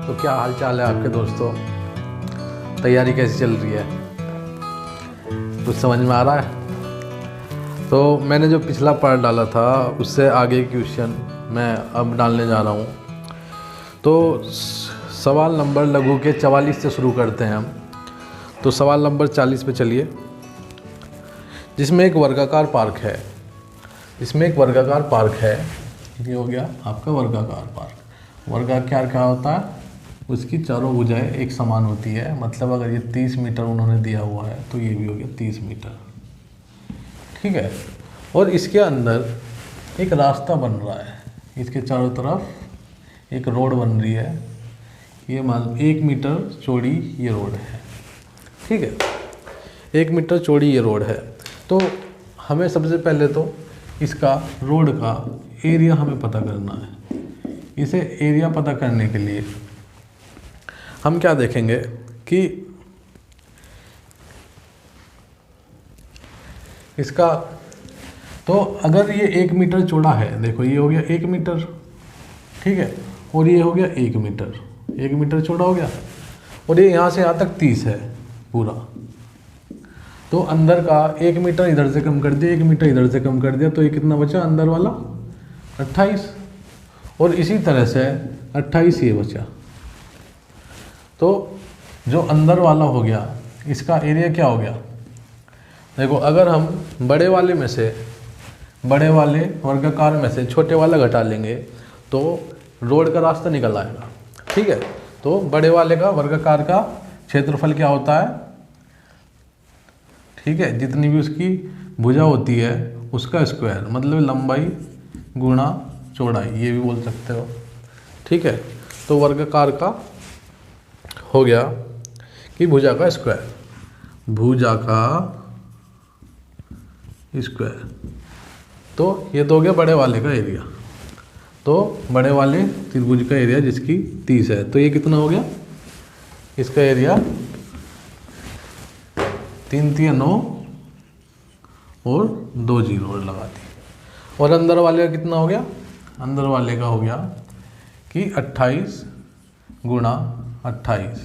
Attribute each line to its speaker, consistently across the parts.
Speaker 1: तो क्या हाल चाल है आपके दोस्तों? तैयारी कैसी चल रही है? कुछ समझ में आ रहा है? तो मैंने जो पिछला पार्ट डाला था उससे आगे क्वेश्चन मैं अब डालने जा रहा हूँ। तो सवाल नंबर लघु के 44 से शुरू करते हैं हम। तो सवाल नंबर 40 पे चलिए। जिसमें एक वर्गाकार पार्क है, ये हो गया आपका वर्गाकार पार्क। वर्गाकार क्या होता है? उसकी चारों भुजाएं एक समान होती है। मतलब अगर ये 30 मीटर उन्होंने दिया हुआ है तो ये भी हो गया 30 मीटर, ठीक है। और इसके अंदर एक रास्ता बन रहा है, इसके चारों तरफ एक रोड बन रही है। ये मान 1 मीटर चौड़ी ये रोड है, ठीक है। 1 मीटर चौड़ी ये रोड है। तो हमें सबसे पहले तो इसका रोड का एरिया हमें पता करना है। इसे एरिया पता करने के लिए हम क्या देखेंगे कि इसका तो अगर ये 1 मीटर चौड़ा है, देखो ये हो गया 1 मीटर, ठीक है, और ये हो गया 1 मीटर, 1 मीटर चौड़ा हो गया, और ये यहाँ से यहाँ तक 30 है पूरा। तो अंदर का 1 मीटर इधर से कम कर दिया, 1 मीटर इधर से कम कर दिया, तो ये कितना बचा अंदर वाला? 28। और इसी तरह से 28 ये बचा। तो जो अंदर वाला हो गया इसका एरिया क्या हो गया? देखो अगर हम बड़े वाले वर्गाकार में से छोटे वाला घटा लेंगे तो रोड का रास्ता निकल आएगा, ठीक है। तो बड़े वाले का वर्गाकार का क्षेत्रफल क्या होता है? ठीक है, जितनी भी उसकी भुजा होती है उसका स्क्वायर, मतलब लंबाई गुणा चौड़ाई, ये भी बोल सकते हो, ठीक है। तो वर्गाकार का हो गया कि भुजा का स्क्वायर, तो ये तो हो गया बड़े वाले का एरिया। तो बड़े वाले त्रिभुज का एरिया जिसकी 30 है, तो ये कितना हो गया? इसका एरिया 3 3 9 और 2 जीरो और लगा दी। और अंदर वाले का कितना हो गया? अंदर वाले का हो गया कि 28 गुणा 28।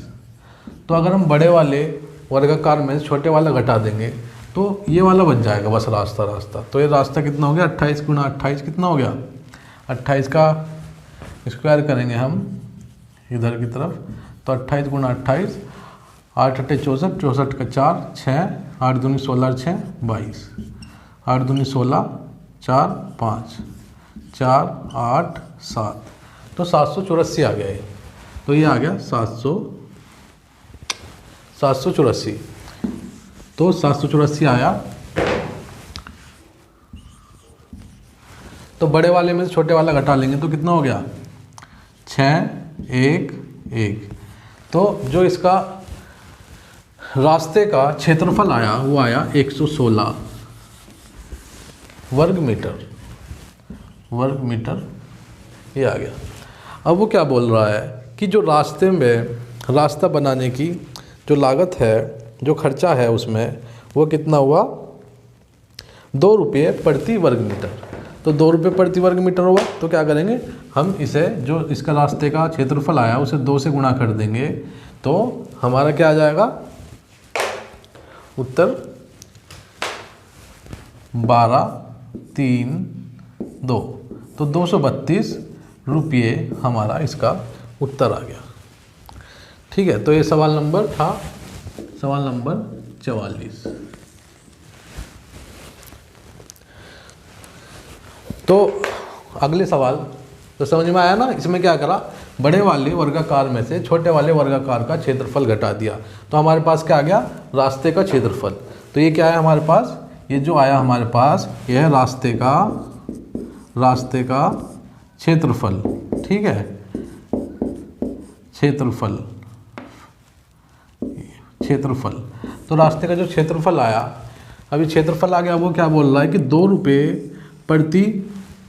Speaker 1: तो अगर हम बड़े वाले वर्गाकार में छोटे वाला घटा देंगे तो ये वाला बच जाएगा बस रास्ता। तो ये रास्ता कितना हो गया? 28 गुणा 28 कितना हो गया? 28 का स्क्वायर करेंगे हम इधर की तरफ, तो 28 गुणा 28, 8 8 64, 64 का 4 6, 8 दूनी 16 6 22, 8 दूनी 16 4 5 4 8 7, तो 784 आ गया ये। तो ये आ गया 784। तो 784 आया। तो बड़े वाले में से छोटे वाला घटा लेंगे तो कितना हो गया? 6 1 1। तो जो इसका रास्ते का क्षेत्रफल आया वो आया 116 वर्ग मीटर, ये आ गया। अब वो क्या बोल रहा है कि जो रास्ते में रास्ता बनाने की जो लागत है, जो खर्चा है उसमें, वो कितना हुआ? 2 रुपये प्रति वर्ग मीटर। तो 2 रुपये प्रति वर्ग मीटर हुआ। तो क्या करेंगे हम इसे, जो इसका रास्ते का क्षेत्रफल आया उसे 2 से गुणा कर देंगे, तो हमारा क्या आ जाएगा? उत्तर 12 3 2। तो 232 रुपये हमारा इसका उत्तर आ गया, ठीक है। तो ये सवाल नंबर था, सवाल नंबर 44। तो अगले सवाल तो समझ में आया ना? इसमें क्या करा? बड़े वाले वर्गाकार में से छोटे वाले वर्गाकार का क्षेत्रफल घटा दिया। तो हमारे पास क्या आ गया? रास्ते का क्षेत्रफल। तो ये क्या है हमारे पास? ये जो आया हमारे पास ये है रास्ते का क्षेत्रफल, ठीक है। क्षेत्रफल तो रास्ते का जो क्षेत्रफल आया, अभी क्षेत्रफल आ गया, वो क्या बोल रहा है कि 2 रुपये प्रति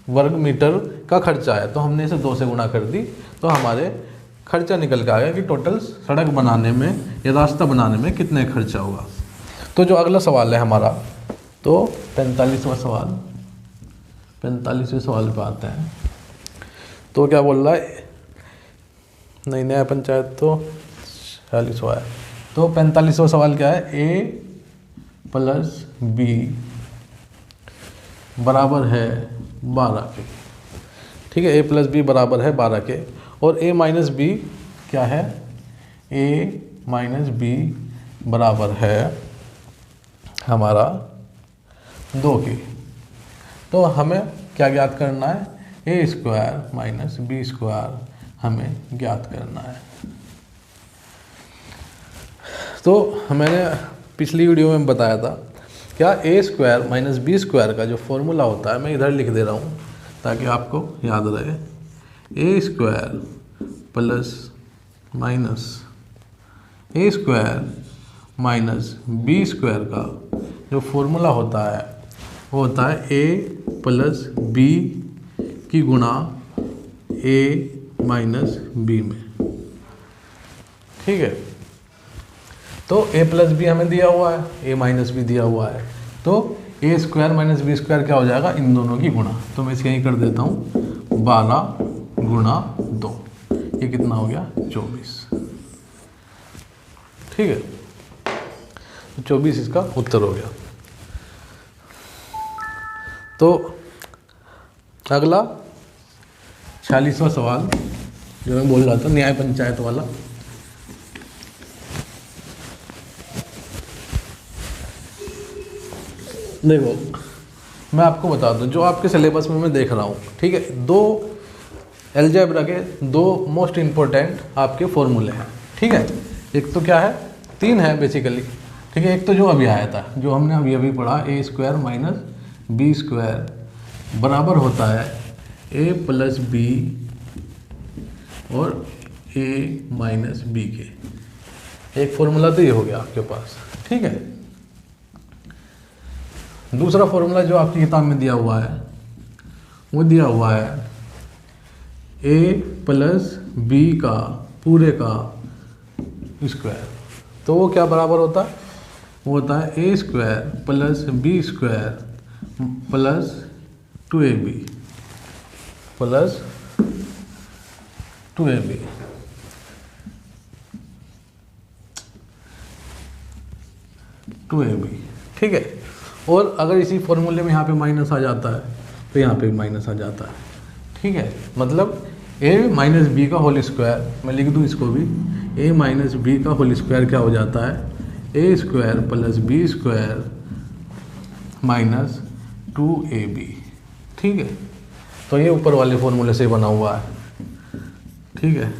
Speaker 1: वर्ग मीटर का खर्चा है। तो हमने इसे 2 से गुणा कर दी, तो हमारे खर्चा निकल के आ गया कि टोटल सड़क बनाने में या रास्ता बनाने में कितने खर्चा होगा। तो जो अगला सवाल है हमारा, तो 45वां सवाल, 45वें सवाल पे आते हैं। तो क्या बोल रहा है? नहीं, न्याय पंचायत तो 46वां है। तो 45वां सवाल क्या है, a प्लस बी बराबर है 12 के। ठीक है, a प्लस बी बराबर है 12 के, और a माइनस बी क्या है, a माइनस बी बराबर है हमारा 2 के। तो हमें क्या ज्ञात करना है, a square minus B square हमें ज्ञात करना है। तो मैंने पिछली वीडियो में बताया था क्या, a square minus B square का जो फॉर्मूला होता है, मैं इधर लिख दे रहा हूँ ताकि आपको याद रहे। a square plus minus a square minus B square का जो फॉर्मूला होता है वो होता है a प्लस बी की गुणा a माइनस बी में। ठीक है, तो a प्लस बी हमें दिया हुआ है, a माइनस बी दिया हुआ है, तो a square minus B square क्या हो जाएगा, इन दोनों की गुणा। तो मैं इसे यहीं कर देता हूँ, 12 गुणा 2, ये कितना हो गया, 24। ठीक है, तो 24 इसका उत्तर हो गया। तो अगला 46वां सवाल जो मैं बोल रहा था, न्याय पंचायत वाला। देखो, मैं आपको बता दूं, जो आपके सिलेबस में मैं देख रहा हूँ, ठीक है, 2 अलजेब्रा के 2 मोस्ट इम्पोर्टेंट आपके फॉर्मूले हैं। ठीक है, एक तो क्या है, 3 है बेसिकली। ठीक है, एक तो जो अभी आया था, जो हमने अभी अभी पढ़ा, a square minus B square बराबर होता है a प्लस बी और a माइनस बी के। एक फॉर्मूला तो ये हो गया आपके पास। ठीक है, दूसरा फॉर्मूला जो आपकी किताब में दिया हुआ है वो दिया हुआ है a प्लस बी का पूरे का स्क्वायर। तो वो क्या बराबर होता है, वो होता है a square plus B square plus 2ab plus 2ab। ठीक है, और अगर इसी फॉर्मूले में यहाँ पे माइनस आ जाता है तो यहाँ पे माइनस आ जाता है। ठीक है, मतलब a माइनस बी का होल स्क्वायर, मैं लिख दूँ इसको भी, a माइनस बी का होल स्क्वायर क्या हो जाता है, a square plus B square minus 2ab। ठीक है, तो ये ऊपर वाले फॉर्मूले से बना हुआ है। ठीक है,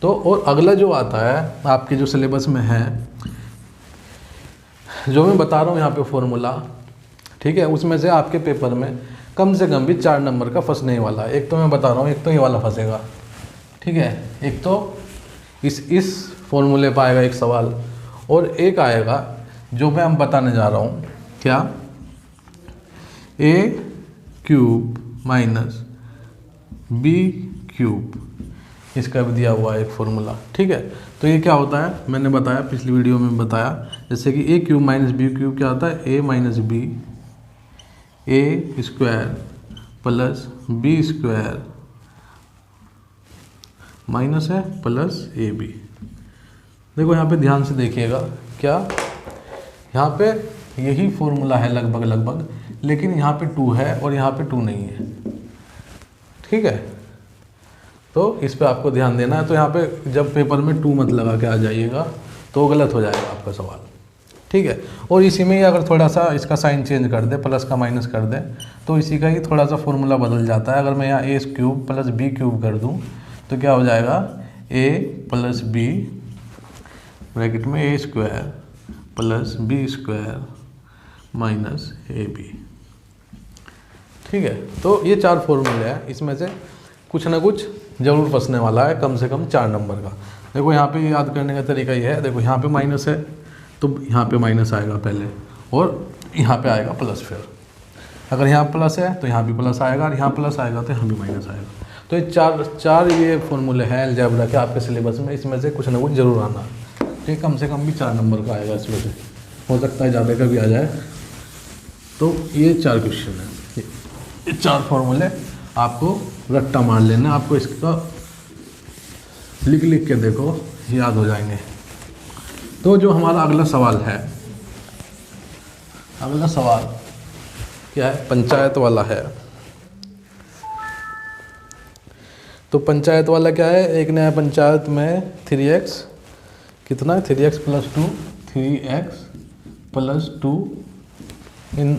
Speaker 1: तो और अगला जो आता है आपके जो सिलेबस में है, जो मैं बता रहा हूँ यहाँ पे फॉर्मूला, ठीक है, उसमें से आपके पेपर में कम से कम भी 4 नंबर का फंसने वाला है। एक तो मैं बता रहा हूँ, एक तो ये वाला फंसेगा। ठीक है, एक तो इस फॉर्मूले पर आएगा एक सवाल, और एक आएगा जो मैं हम बताने जा रहा हूँ, क्या, a cube minus B cube, इसका भी दिया हुआ है एक फॉर्मूला। ठीक है, तो ये क्या होता है, मैंने बताया पिछली वीडियो में बताया, जैसे कि a cube minus B cube क्या होता है, a minus B, a square plus B square minus है प्लस ए बी। देखो यहाँ पे ध्यान से देखिएगा, क्या यहाँ पे यही फॉर्मूला है लगभग, लेकिन यहाँ पे 2 है और यहाँ पे 2 नहीं है। ठीक है, तो इस पे आपको ध्यान देना है। तो यहाँ पे जब पेपर में 2 मत लगा के आ जाइएगा, तो गलत हो जाएगा आपका सवाल। ठीक है, और इसी में ही अगर थोड़ा सा इसका साइन चेंज कर दे, प्लस का माइनस कर दे, तो इसी का ही थोड़ा सा फॉर्मूला बदल जाता है। अगर मैं यहाँ a cube plus B cube कर दूँ तो क्या हो जाएगा, a प्लस बी ब्रैकेट में a square plus B square minus A B. ठीक है, तो ये 4 फॉर्मूले हैं, इसमें से कुछ ना कुछ ज़रूर फंसने वाला है, कम से कम 4 नंबर का। देखो यहाँ पे याद करने का तरीका ये है, देखो यहाँ पे माइनस है तो यहाँ पे माइनस आएगा पहले, और यहाँ पे आएगा प्लस। फिर अगर यहाँ प्लस है तो यहाँ भी प्लस आएगा, और यहाँ प्लस आएगा तो यहाँ भी माइनस आएगा। तो ये चार ये फॉर्मूले हैं अलजेब्रा के आपके सिलेबस में, इसमें से कुछ ना कुछ ज़रूर आना है। ठीक, कम से कम भी 4 नंबर का आएगा इसमें से, हो सकता है ज़्यादा का भी आ जाए। तो ये 4 क्वेश्चन है, ये 4 फॉर्मूले आपको रट्टा मार लेना, आपको इसका लिख लिख के देखो, याद हो जाएंगे। तो जो हमारा अगला सवाल है, अगला सवाल क्या है, पंचायत वाला है। तो पंचायत वाला क्या है, एक नया पंचायत में 3x कितना है, 3x + 2, 3x + 2 इन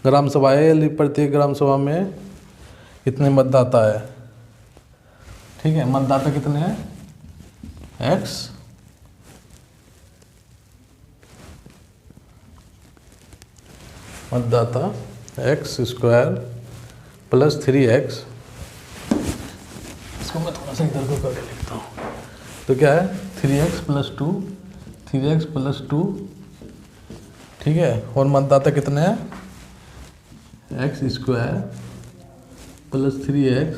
Speaker 1: ग्राम सभा है, प्रत्येक ग्राम सभा में कितने मतदाता है। ठीक है, मतदाता कितने हैं, x मतदाता x² + 3x, इसको मैं थोड़ा सा इधर को करके लिखता हूँ। तो क्या है, 3x + 2, 3x + 2, ठीक है। और मतदाता कितने हैं, x² + 3x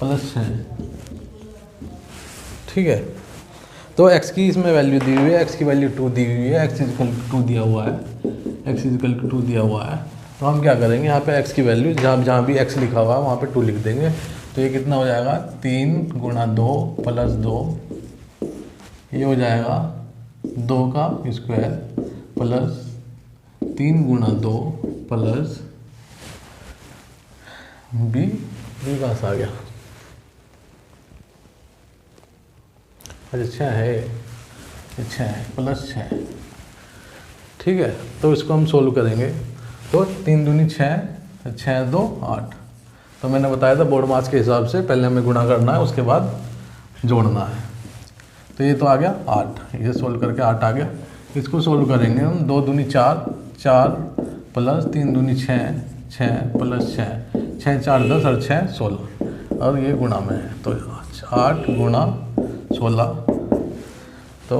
Speaker 1: + 6, ठीक है। तो x की इसमें वैल्यू दी हुई है, x की वैल्यू 2 दी हुई है, x = 2 दिया हुआ है, x = 2 दिया हुआ है। तो हम क्या करेंगे, यहाँ पे x की वैल्यू जहाँ भी x लिखा हुआ है वहाँ पे 2 लिख देंगे। तो ये कितना हो जाएगा, 3 × 2 + 2, ये हो जाएगा 2 का स्क्वायर प्लस 3 × 2 प्लस b कहाँ से आ गया, अच्छा 6 है, 6 है +6, ठीक है। तो इसको हम सोल्व करेंगे। तो 3 दूनी 6, 6 2 8। तो मैंने बताया था बोर्ड मास के हिसाब से पहले हमें गुणा करना है, उसके बाद जोड़ना है। तो ये तो आ गया 8, ये सोल्व करके 8 आ गया। इसको सोल्व करेंगे हम, 2 दूनी 4, 4 प्लस 3 दूनी 6, 6 + 6, 6 4 10 और 6 16, और ये गुणा में है। तो 8 × 16 तो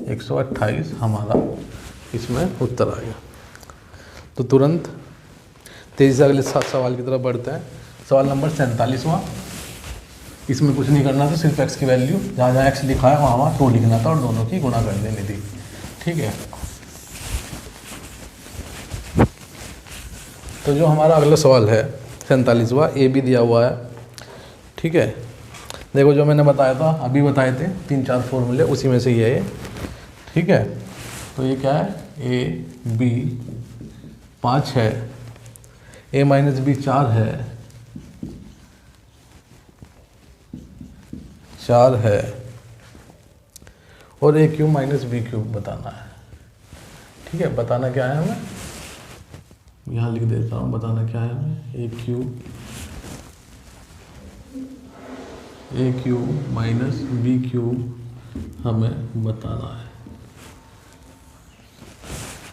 Speaker 1: 128 हमारा इसमें उत्तर आ गया। तो तुरंत तेज़ी से अगले सवाल की तरफ बढ़ते हैं। सवाल नंबर 47वां। इसमें कुछ नहीं करना था, सिर्फ x की वैल्यू जहाँ जहाँ x लिखा है वहाँ वहाँ 2 लिखना था और दोनों की गुणा कर देनी थी, ठीक है। तो जो हमारा अगला सवाल है 47वां, ए बी दिया हुआ है, ठीक है। देखो जो मैंने बताया था, अभी बताए थे 3-4 फॉर्मूले, उसी में से ये है, ठीक है। तो ये क्या है, ए बी 5 है, a - b 4 है, 4 है, और a³ - b³ बताना है, ठीक है। बताना क्या है हमें, यहाँ लिख देता हूँ, बताना क्या है हमें, a³ - b³ हमें बताना है।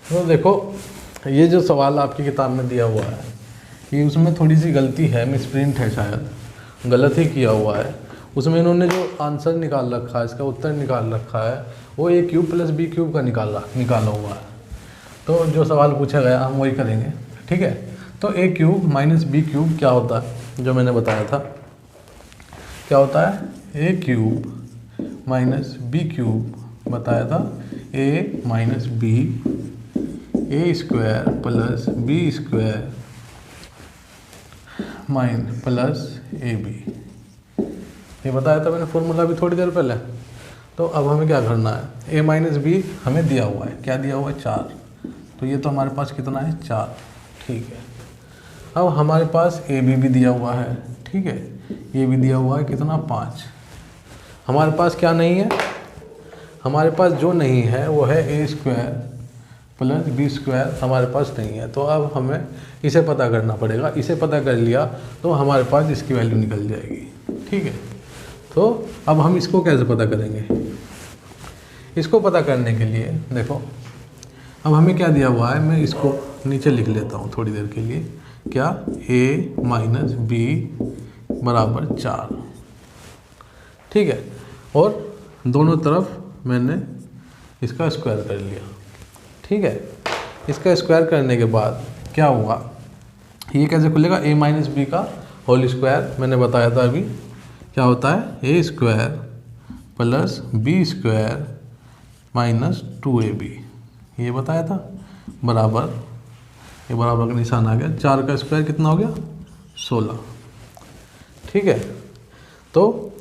Speaker 1: तो देखो ये जो सवाल आपकी किताब में दिया हुआ है, ये उसमें थोड़ी सी गलती है, मिसप्रिंट है, शायद गलत ही किया हुआ है। उसमें इन्होंने जो आंसर निकाल रखा है, इसका उत्तर निकाल रखा है, वो a³ + b³ का निकाला हुआ है। तो जो सवाल पूछा गया हम वही करेंगे, ठीक है। तो a³ - b³ क्या होता है, जो मैंने बताया था, क्या होता है, a³ - b³ बताया था, a - b a² + b² plus ab, ये बताया था मैंने फॉर्मूला भी थोड़ी देर पहले। तो अब हमें क्या करना है, a - b हमें दिया हुआ है, क्या दिया हुआ है, 4। तो ये तो हमारे पास कितना है, 4, ठीक है। अब हमारे पास ab भी दिया हुआ है, ठीक है, ये भी दिया हुआ है कितना, 5। हमारे पास क्या नहीं है, हमारे पास जो नहीं है वो है a² + b² हमारे पास नहीं है। तो अब हमें इसे पता करना पड़ेगा। इसे पता कर लिया तो हमारे पास इसकी वैल्यू निकल जाएगी, ठीक है। तो अब हम इसको कैसे पता करेंगे, इसको पता करने के लिए देखो, अब हमें क्या दिया हुआ है, मैं इसको नीचे लिख लेता हूँ थोड़ी देर के लिए, क्या, a - b = 4, ठीक है। और दोनों तरफ मैंने इसका स्क्वायर कर लिया, ठीक है। इसका स्क्वायर करने के बाद क्या होगा, ये कैसे खुलेगा, a - b का होल स्क्वायर, मैंने बताया था अभी, क्या होता है, a² + b² - 2ab, ये बताया था, बराबर, ये बराबर का निशान आ गया, 4 का स्क्वायर कितना हो गया, 16, ठीक है। तो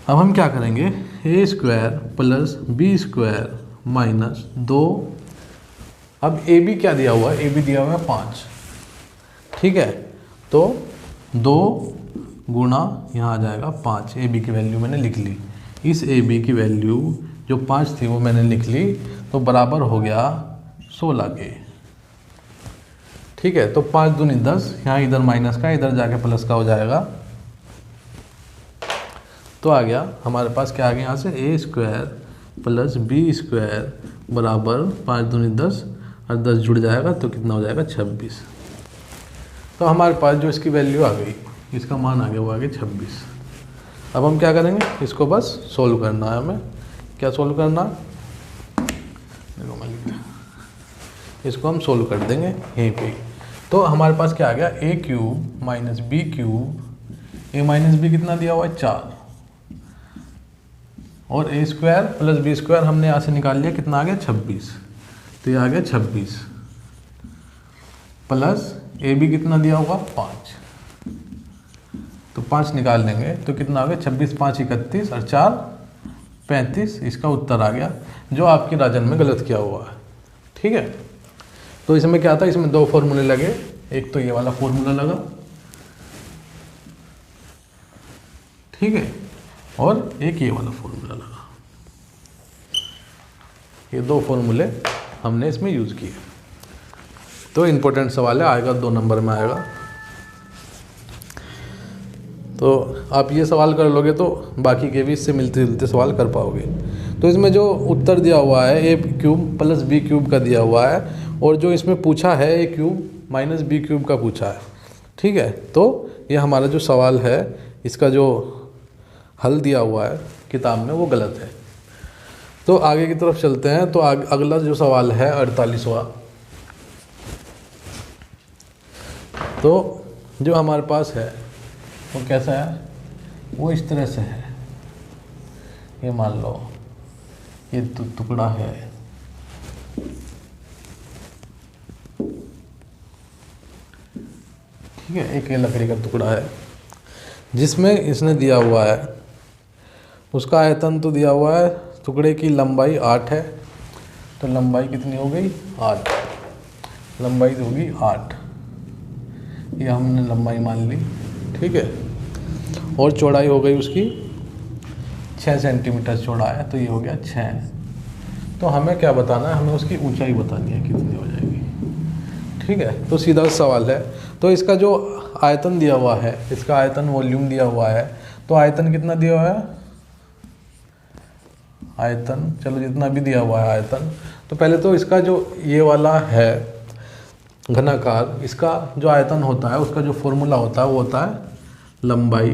Speaker 1: अब हम क्या करेंगे, A square plus B square minus 2, अब ए बी क्या दिया हुआ है, ए बी दिया हुआ है 5, ठीक है। तो 2 गुणा यहाँ आ जाएगा 5, ए बी की वैल्यू मैंने लिख ली, इस ए बी की वैल्यू जो 5 थी वो मैंने लिख ली, तो बराबर हो गया 16 के, ठीक है। तो 5 दूनी 10, यहाँ इधर माइनस का इधर जाके प्लस का हो जाएगा, तो आ गया हमारे पास क्या आ गया यहाँ से, ए स्क्वायर प्लस बी स्क्वायर बराबर 5 दूनी 10 और 10 जुड़ जाएगा तो कितना हो जाएगा 26। तो हमारे पास जो इसकी वैल्यू आ गई, इसका मान आ गया, वो आ गया 26। अब हम क्या करेंगे, इसको बस सोल्व करना है हमें। क्या सोल्व करना, देखो मैं लिखता, इसको हम सोल्व कर देंगे यहीं पे। तो हमारे पास क्या आ गया, ए क्यूब माइनस बी क्यूब, ए माइनस बी कितना दिया हुआ है 4, और A square plus B square हमने यहाँ से निकाल लिया, कितना आ गया 26, तो ये आ गया 26 प्लस ए बी कितना दिया होगा 5, तो 5 निकाल लेंगे तो कितना आ गया 26, 5 31 और 4 35, इसका उत्तर आ गया जो आपके राजन में गलत किया हुआ है, ठीक है। तो इसमें क्या था, इसमें 2 फॉर्मूले लगे, एक तो ये वाला फॉर्मूला लगा, ठीक है, और एक ये वाला फॉर्मूला लगा, ये 2 फॉर्मूले हमने इसमें यूज़ किए। तो इम्पोर्टेंट सवाल है, आएगा 2 नंबर में आएगा। तो आप ये सवाल कर लोगे तो बाकी के भी इससे मिलते जुलते सवाल कर पाओगे। तो इसमें जो उत्तर दिया हुआ है ए क्यूब प्लस बी क्यूब का दिया हुआ है, और जो इसमें पूछा है ए क्यूब माइनस बी क्यूब का पूछा है, ठीक है। तो ये हमारा जो सवाल है, इसका जो हल दिया हुआ है किताब में वो गलत है। तो आगे की तरफ चलते हैं। तो अगला जो सवाल है 48वां, तो जो हमारे पास है वो कैसा है, वो इस तरह से है, ये मान लो ये टुकड़ा है, ठीक है, एक ये लकड़ी का टुकड़ा है जिसमें इसने दिया हुआ है, उसका आयतन तो दिया हुआ है, टुकड़े की लंबाई 8 है, तो लंबाई कितनी हो गई 8, लंबाई होगी 8, ये हमने लंबाई मान ली, ठीक है। और चौड़ाई हो गई उसकी 6 सेंटीमीटर चौड़ा है, तो ये हो गया 6। तो हमें क्या बताना है, हमें उसकी ऊंचाई बतानी है कितनी हो जाएगी, ठीक है। तो सीधा सवाल है। तो इसका जो आयतन दिया हुआ है, इसका आयतन वॉल्यूम दिया हुआ है, तो आयतन कितना दिया हुआ है, आयतन चलो जितना भी दिया हुआ है आयतन, तो पहले तो इसका जो ये वाला है घनाकार, इसका जो आयतन होता है उसका जो फॉर्मूला होता है वो होता है लंबाई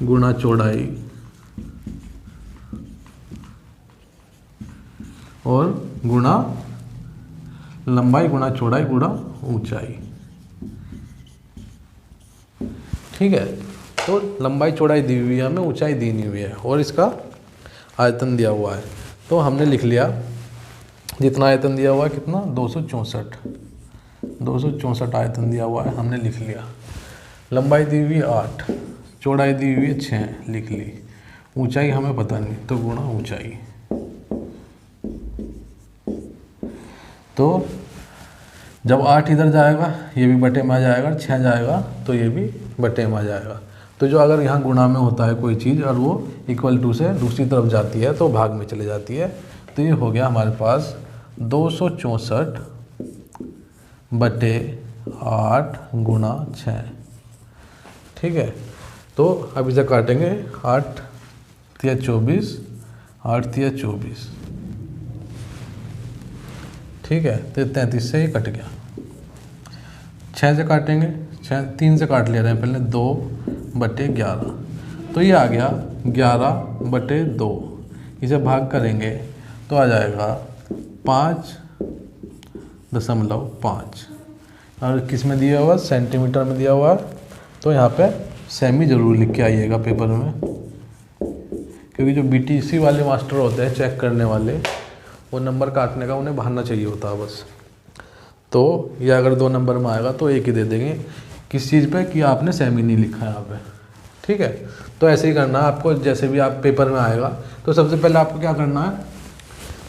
Speaker 1: गुणा चौड़ाई और गुणा लंबाई गुणा चौड़ाई गुणा ऊंचाई, ठीक है। तो लंबाई चौड़ाई दी हुई है हमें, ऊंचाई दी नहीं हुई है, और इसका आयतन दिया हुआ है। तो हमने लिख लिया जितना आयतन दिया हुआ है, कितना 264 आयतन दिया हुआ है, हमने लिख लिया। लंबाई दी हुई 8, चौड़ाई दी हुई है 6, लिख ली। ऊंचाई हमें पता नहीं, तो गुणा ऊंचाई। तो जब 8 इधर जाएगा ये भी बटे में आ जाएगा, 6 जाएगा तो ये भी बटे में आ जाएगा। तो जो अगर यहाँ गुणा में होता है कोई चीज़ और वो इक्वल टू से दूसरी तरफ जाती है तो भाग में चले जाती है। तो ये हो गया हमारे पास 264 बटे 8 गुणा 6, ठीक है। तो अब इसे काटेंगे, 8 तिया 24, 8 तिया 24, ठीक है। तो 33 से ही कट गया। 6 से काटेंगे, 3 से काट ले रहे हैं पहले, 2 बटे 11, तो ये आ गया 11 बटे 2। इसे भाग करेंगे तो आ जाएगा 5.5, और किस में दिया हुआ, सेंटीमीटर में दिया हुआ। तो यहाँ पे सेमी ज़रूर लिख के आइएगा पेपर में, क्योंकि जो बीटीसी वाले मास्टर होते हैं चेक करने वाले, वो नंबर काटने का उन्हें बहाना चाहिए होता है बस। तो ये अगर 2 नंबर में आएगा तो 1 ही दे देंगे, किस चीज़ पे कि आपने सेमी नहीं लिखा है यहाँ पे, ठीक है। तो ऐसे ही करना है आपको, जैसे भी आप पेपर में आएगा। तो सबसे पहले आपको क्या करना है,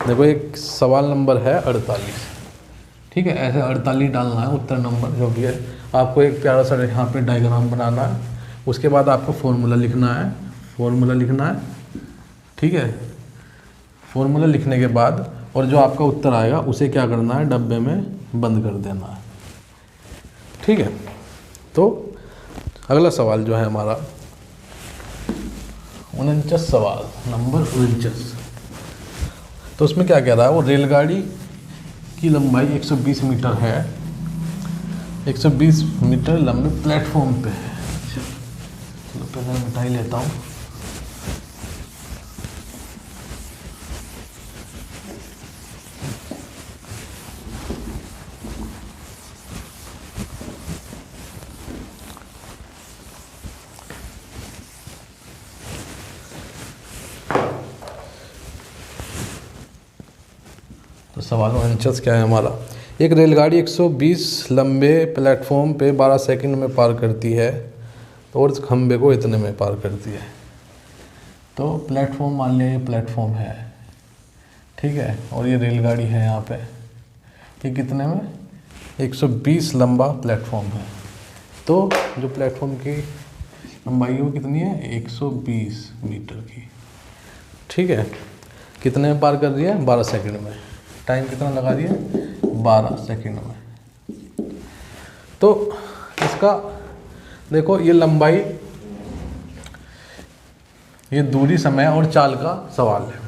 Speaker 1: देखो एक सवाल नंबर है 48, ठीक है, ऐसे 48 डालना है उत्तर नंबर जो भी है। आपको एक प्यारा सा यहाँ पे डायग्राम बनाना है, उसके बाद आपको फॉर्मूला लिखना है, फॉर्मूला लिखना है, ठीक है। फॉर्मूला लिखने के बाद और जो आपका उत्तर आएगा उसे क्या करना है, डब्बे में बंद कर देना है, ठीक है। तो अगला सवाल जो है हमारा 49 सवाल नंबर 49। तो उसमें क्या कह रहा है, वो रेलगाड़ी की लंबाई 120 मीटर है, 120 मीटर लंबे प्लेटफॉर्म पे है। चलो पहले मिटाई लेता हूँ। तो सवाल 49 क्या है हमारा, एक रेलगाड़ी 120 लंबे प्लेटफॉर्म पे 12 सेकंड में पार करती है और इस खंबे को इतने में पार करती है। तो प्लेटफॉर्म मान लिया ये प्लेटफॉर्म है, ठीक है, और ये रेलगाड़ी है यहाँ पे, ये कितने में 120 लंबा प्लेटफॉर्म है। तो जो प्लेटफॉर्म की लंबाई है वो कितनी है, 120 मीटर की, ठीक है। कितने में पार कर रही है, 12 सेकंड में। टाइम कितना लगा रही है, 12 सेकंड में। तो इसका देखो ये लंबाई, ये दूरी, समय और चाल का सवाल है,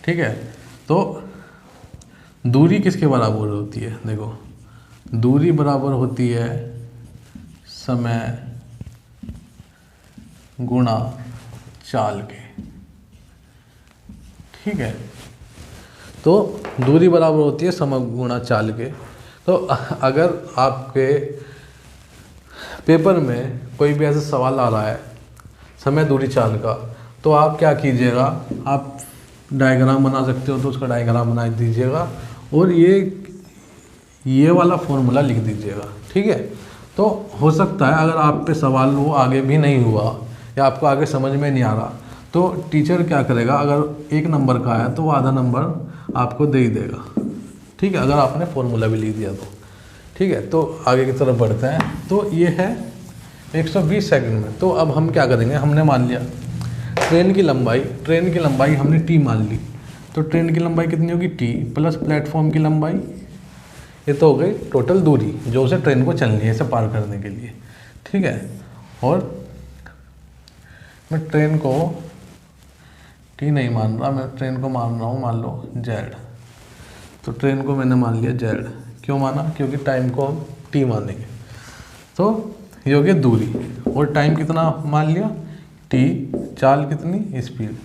Speaker 1: ठीक है। तो दूरी किसके बराबर होती है, देखो दूरी बराबर होती है समय गुणा चाल के, ठीक है। तो दूरी बराबर होती है समय गुणा चाल के। तो अगर आपके पेपर में कोई भी ऐसा सवाल आ रहा है समय दूरी चाल का, तो आप क्या कीजिएगा, आप डायग्राम बना सकते हो तो उसका डायग्राम बना दीजिएगा और ये वाला फॉर्मूला लिख दीजिएगा, ठीक है। तो हो सकता है अगर आप पे सवाल वो आगे भी नहीं हुआ या आपको आगे समझ में नहीं आ रहा, तो टीचर क्या करेगा, अगर 1 नंबर का है तो वो आधा नंबर आपको दे ही देगा, ठीक है, अगर आपने फॉर्मूला भी लिख दिया तो, ठीक है। तो आगे की तरफ बढ़ते हैं। तो ये है 120 सेकंड में। तो अब हम क्या करेंगे, हमने मान लिया ट्रेन की लंबाई हमने टी मान ली। तो ट्रेन की लंबाई कितनी होगी, टी प्लस प्लेटफॉर्म की लंबाई, ये तो हो गई टोटल दूरी जो उसे ट्रेन को चलनी है इसे पार करने के लिए, ठीक है। और मैं ट्रेन को टी नहीं मान रहा, मैं ट्रेन को मान रहा हूँ, मान लो जेड। तो ट्रेन को मैंने मान लिया जेड, क्यों माना, क्योंकि टाइम को हम टी मानेंगे। तो ये हो गया दूरी, और टाइम कितना मान लिया, टी, चाल कितनी, स्पीड।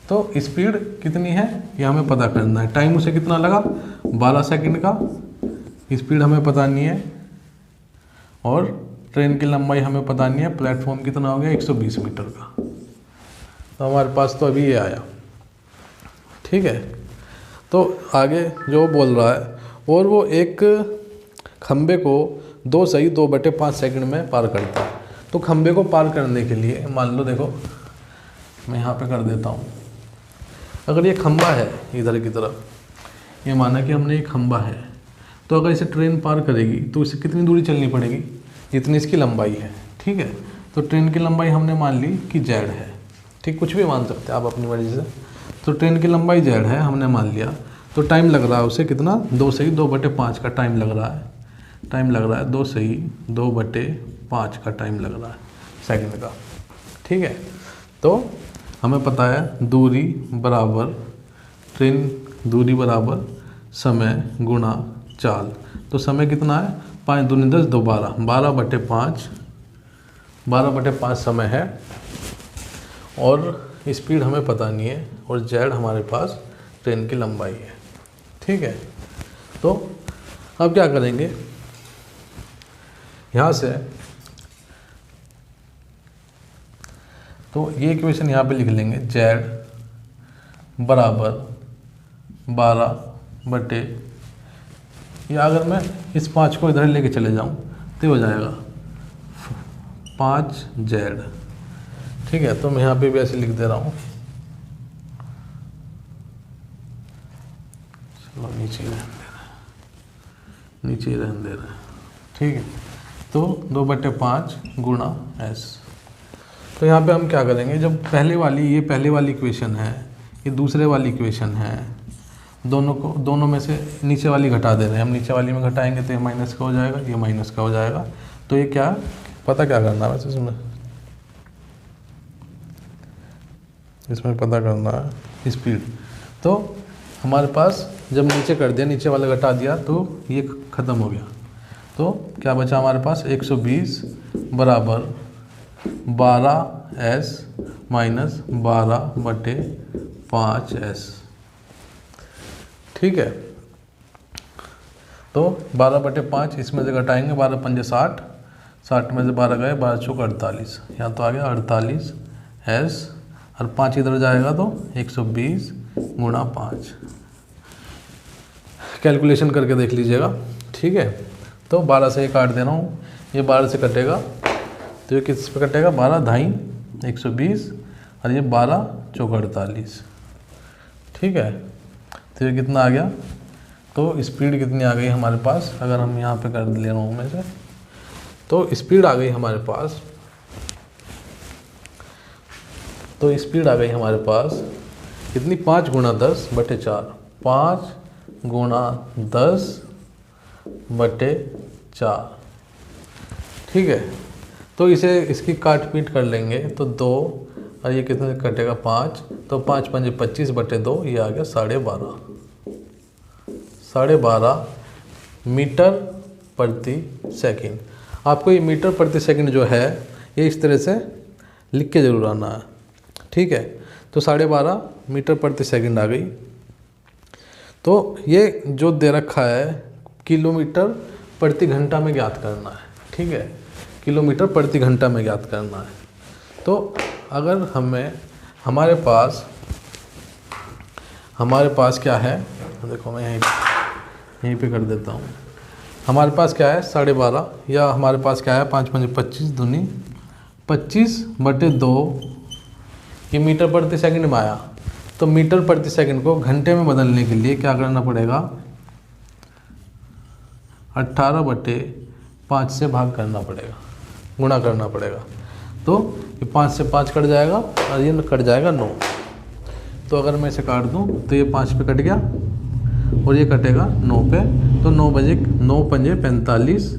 Speaker 1: तो स्पीड कितनी है ये हमें पता करना है, टाइम उसे कितना लगा 12 सेकंड का, स्पीड हमें पता नहीं है, और ट्रेन की लंबाई हमें पता नहीं है, प्लेटफॉर्म कितना हो गया 120 मीटर का। तो हमारे पास तो अभी ये आया, ठीक है। तो आगे जो बोल रहा है, और वो एक खंबे को 2.2/5 सेकंड में पार करता है। तो खंबे को पार करने के लिए मान लो, देखो मैं यहाँ पे कर देता हूँ, अगर ये खंबा है इधर की तरफ, ये माना कि हमने एक खंबा है, तो अगर इसे ट्रेन पार करेगी तो इसे कितनी दूरी चलनी पड़ेगी, जितनी इसकी लंबाई है, ठीक है। तो ट्रेन की लंबाई हमने मान ली कि जेड है, ठीक, कुछ भी मान सकते हैं आप अपनी मर्जी से। तो ट्रेन की लंबाई जेड है हमने मान लिया, तो टाइम लग रहा है उसे कितना, 2/2/5 का टाइम लग रहा है, 2/2/5 का टाइम लग रहा है सेकंड का, ठीक है। तो हमें पता है दूरी बराबर दूरी बराबर समय गुणा चाल। तो समय कितना है, 5 दूनी 10 2 12, 12/5 समय है, और स्पीड हमें पता नहीं है, और जेड हमारे पास ट्रेन की लंबाई है, ठीक है। तो अब क्या करेंगे, यहाँ से तो ये इक्वेशन यहाँ पे लिख लेंगे, जेड बराबर 12 बटे, या अगर मैं इस 5 को इधर लेके चले जाऊँ तो हो जाएगा 5z। ठीक है, तो मैं यहाँ पे भी ऐसे लिख दे रहा हूँ, चलो नीचे रहने दे रहा है, नीचे रहने दे रहा है। ठीक है, तो 2/5 गुणा s। तो यहाँ पे हम क्या करेंगे, जब ये पहले वाली इक्वेशन है, ये दूसरे वाली इक्वेशन है, दोनों में से नीचे वाली घटा दे रहे हैं हम। नीचे वाली में घटाएंगे तो ये माइनस का हो जाएगा, ये माइनस का हो जाएगा। तो ये क्या पता क्या करना है वैसे इसमें पता करना है स्पीड। तो हमारे पास जब नीचे कर दिया, नीचे वाला घटा दिया तो ये ख़त्म हो गया। तो क्या बचा हमारे पास 120 बराबर 12s माइनस 12/5s। ठीक है, तो 12/5 इसमें से घटाएंगे, 12 पंजे 60, 60 में से 12 गए, 12 चौक 48, यहाँ तो आ गया 48s और 5 इधर जाएगा तो 120 गुणा 5। कैलकुलेशन करके देख लीजिएगा। ठीक है, तो 12 से ये काट दे रहा हूँ, ये 12 से कटेगा तो ये किस पे कटेगा, 12 धाई 120 और ये 12 चौक 48। ठीक है, तो ये कितना आ गया, तो स्पीड कितनी आ गई हमारे पास, अगर हम यहाँ पे कर ले रहा हूँ मैं से, तो स्पीड आ गई हमारे पास, कितनी 5 गुणा 10/4, 5 गुणा 10/4। ठीक है, तो इसकी काट पीट कर लेंगे तो 2 और ये कितने कटेगा 5, तो 5 पंजे 25/2, ये आ गया 12.5 मीटर प्रति सेकंड। आपको ये मीटर प्रति सेकंड जो है ये इस तरह से लिख के जरूर आना है। ठीक है, तो 12.5 मीटर प्रति सेकंड आ गई। तो ये जो दे रखा है किलोमीटर प्रति घंटा में ज्ञात करना है। ठीक है, किलोमीटर प्रति घंटा में ज्ञात करना है। तो अगर हमारे पास क्या है, देखो मैं यहीं पे कर देता हूँ। हमारे पास क्या है 12.5, या हमारे पास क्या है 5 पंजे 25 दूनी 25/2, ये मीटर प्रति सेकंड में आया। तो मीटर प्रति सेकंड को घंटे में बदलने के लिए क्या करना पड़ेगा, 18/5 से भाग करना पड़ेगा, गुणा करना पड़ेगा। तो ये 5 से 5 कट जाएगा और ये कट जाएगा 9। तो अगर मैं इसे काट दूं तो ये 5 पे कट गया और ये कटेगा 9 पे। तो 9 पंजे 45